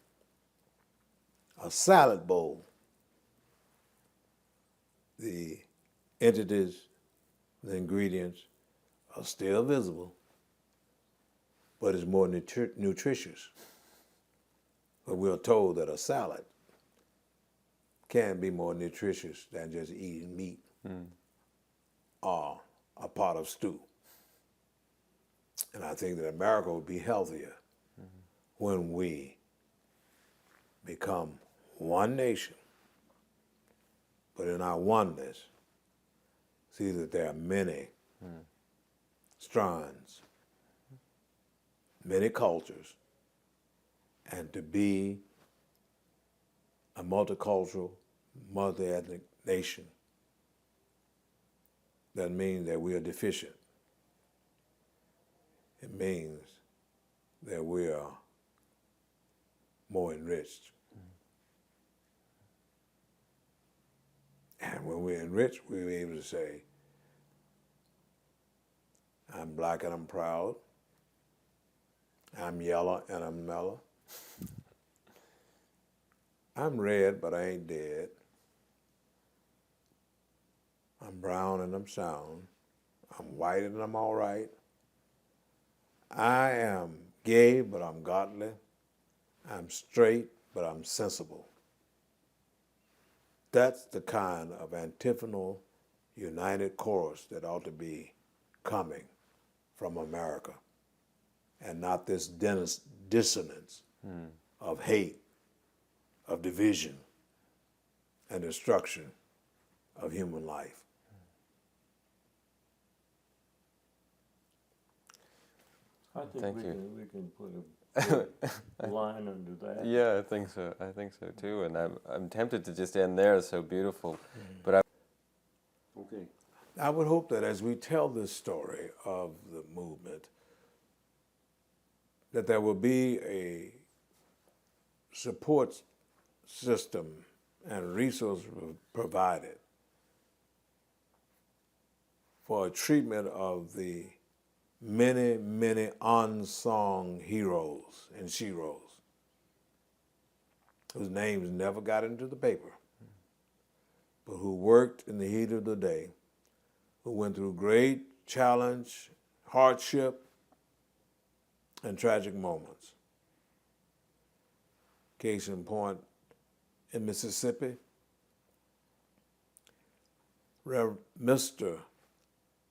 the entities, the ingredients are still visible, but it's more nutritious. But we're told that a salad can be more nutritious than just eating meat or a pot of stew. And I think that America would be healthier when we become one nation, but in our oneness, see that there are many strands, many cultures, and to be a multicultural, multi-ethnic nation doesn't mean that we are deficient. It means that we are more enriched. And when we're enriched, we're able to say, I'm black and I'm proud. I'm yellow and I'm mellow. I'm red, but I ain't dead. I'm brown and I'm sound. I'm white and I'm all right. I am gay, but I'm godly. I'm straight, but I'm sensible. That's the kind of antiphonal, united chorus that ought to be coming from America, and not this dissonance of hate, of division, and destruction of human life. I think Thank we you. can put a line under that. Yeah, I think so. I think so too. And I'm tempted to just end there. It's so beautiful. But Okay. I would hope that as we tell this story of the movement, that there will be a support system and resources provided for a treatment of the many, many unsung heroes and sheroes whose names never got into the paper, but who worked in the heat of the day, who went through great challenge, hardship, and tragic moments. Case in point, in Mississippi, Mr.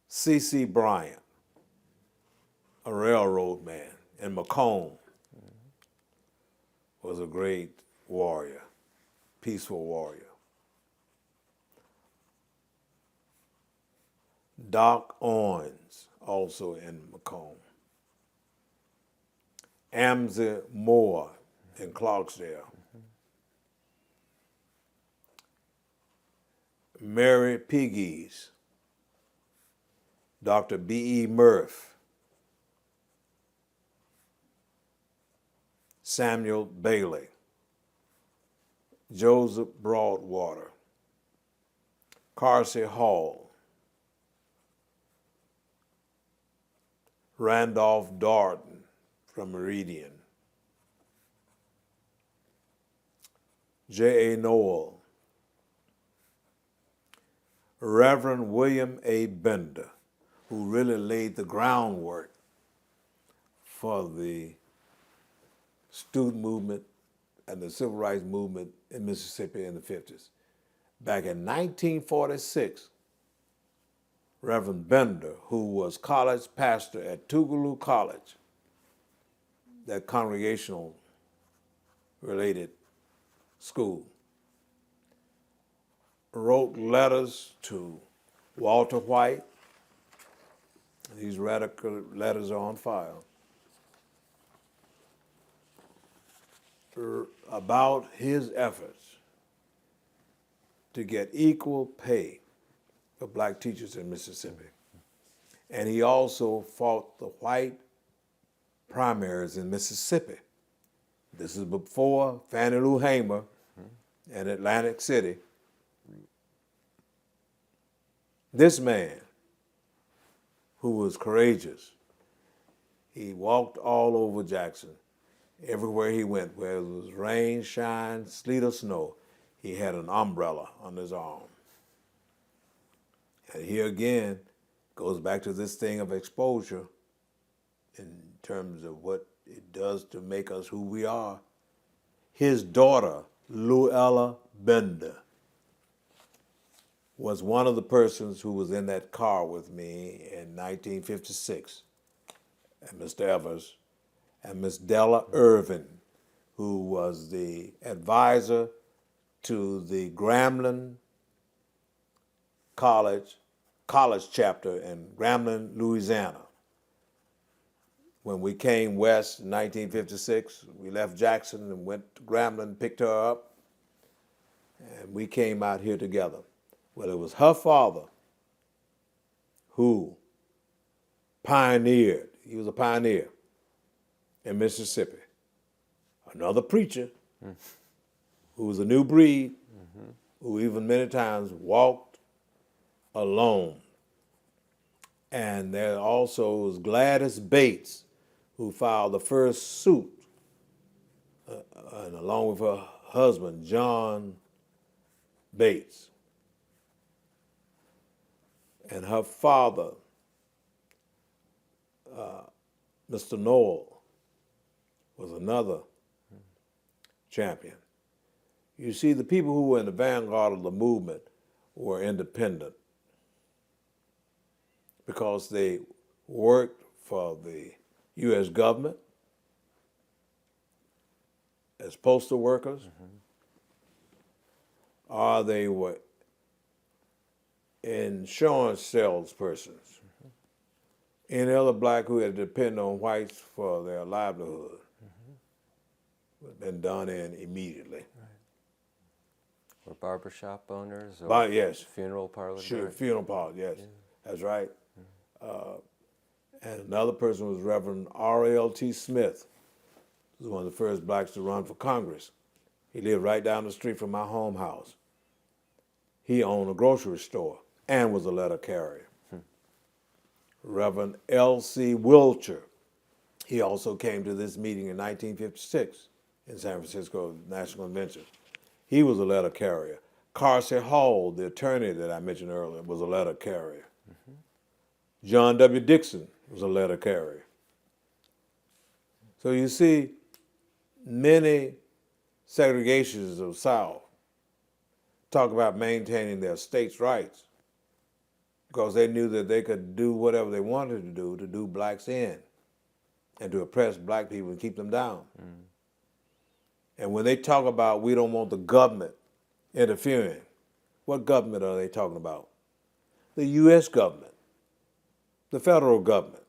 C. Bryant, a railroad man in Macomb, was a great warrior, peaceful warrior. Doc Owens, also in Macomb. Amzie Moore in Clarksdale. Mary Piggies, Dr. B.E. Murph, Samuel Bailey, Joseph Broadwater, Carsey Hall, Randolph Darden from Meridian, J.A. Noel, Reverend William A. Bender, who really laid the groundwork for the student movement and the civil rights movement in Mississippi in the 50s. Back in 1946, Reverend Bender, who was college pastor at Tougaloo College, that congregational related school, wrote letters to Walter White. These radical letters are on file. About his efforts to get equal pay for black teachers in Mississippi. And he also fought the white primaries in Mississippi. This is before Fannie Lou Hamer in Atlantic City. This man, who was courageous, he walked all over Jackson. Everywhere he went, whether it was rain, shine, sleet, or snow, he had an umbrella on his arm. And here again, goes back to this thing of exposure in terms of what it does to make us who we are. His daughter, Luella Bender, was one of the persons who was in that car with me in 1956, and Mr. Evers, and Miss Della Irvin, who was the advisor to the Grambling college chapter in Grambling, Louisiana. When we came west in 1956, we left Jackson and went to Grambling, picked her up, and we came out here together. Well, it was her father who pioneered, he was a pioneer in Mississippi. Another preacher who was a new breed, who even many times walked alone. And there also was Gladys Bates, who filed the first suit, and along with her husband, John Bates. And her father, Mr. Noel, was another champion. You see, the people who were in the vanguard of the movement were independent because they worked for the U.S. government as postal workers, or they were insurance salespersons. Any other black who had to depend on whites for their livelihood would have been done in immediately. Or barbershop owners, or But yes, funeral parlors. sure, funeral parlor, yes, that's right. And another person was Reverend R.L.T. Smith, who was one of the first blacks to run for Congress. He lived right down the street from my home house. He owned a grocery store and was a letter carrier. Reverend L.C. Wilcher, he also came to this meeting in 1956 in San Francisco National Convention. He was a letter carrier. Carsey Hall, the attorney that I mentioned earlier, was a letter carrier. John W. Dixon was a letter carrier. So you see, many segregations of the South talk about maintaining their states' rights because they knew that they could do whatever they wanted to do blacks in and to oppress black people and keep them down. And when they talk about we don't want the government interfering, what government are they talking about? The U.S. government. the federal government.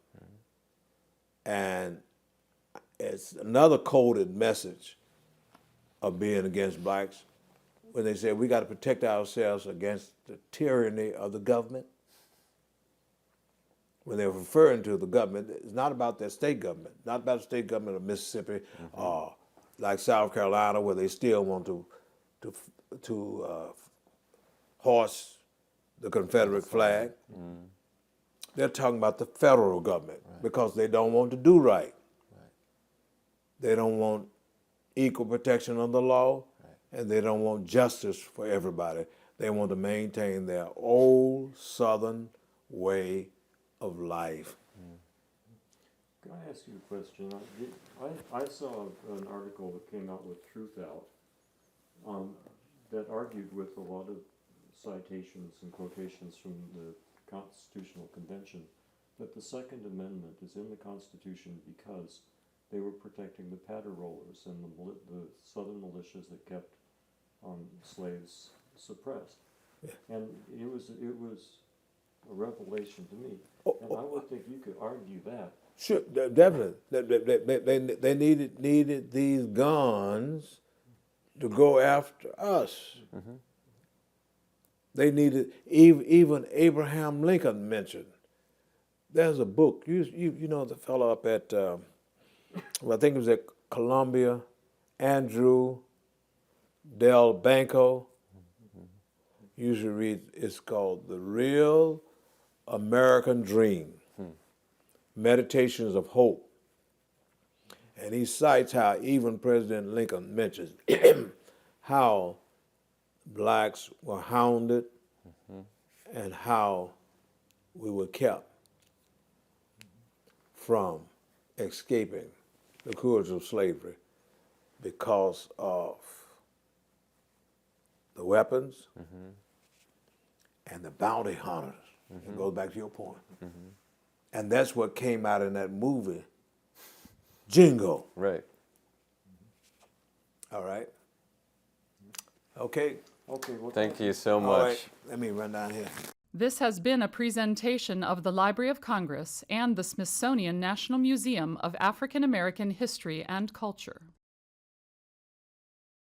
And it's another coded message of being against blacks when they say we got to protect ourselves against the tyranny of the government. When they're referring to the government, it's not about their state government, not about the state government of Mississippi or like South Carolina, where they still want to hoist the Confederate flag. They're talking about the federal government because they don't want to do right. They don't want equal protection of the law, and they don't want justice for everybody. They want to maintain their old Southern way of life. Can I ask you a question? I saw an article that came out with Truth Out that argued with a lot of citations and quotations from the Constitutional Convention that the Second Amendment is in the Constitution because they were protecting the patter-rollers and the Southern militias that kept slaves suppressed. And it was a revelation to me. And I would think you could argue that. Sure, definitely. They needed these guns to go after us. They needed, even Abraham Lincoln mentioned. There's a book, you know the fellow up at, well, I think it was at Columbia, Andrew Del Banco. You should read, it's called The Real American Dream, Meditations of Hope. And he cites how even President Lincoln mentions how blacks were hounded and how we were kept from escaping the course of slavery because of the weapons and the bounty hunters. It goes back to your point. And that's what came out in that movie, Jingo. Right. All right. Okay. Okay, well, Thank you so All much. right. Let me run down here. This has been a presentation of the Library of Congress and the Smithsonian National Museum of African American History and Culture.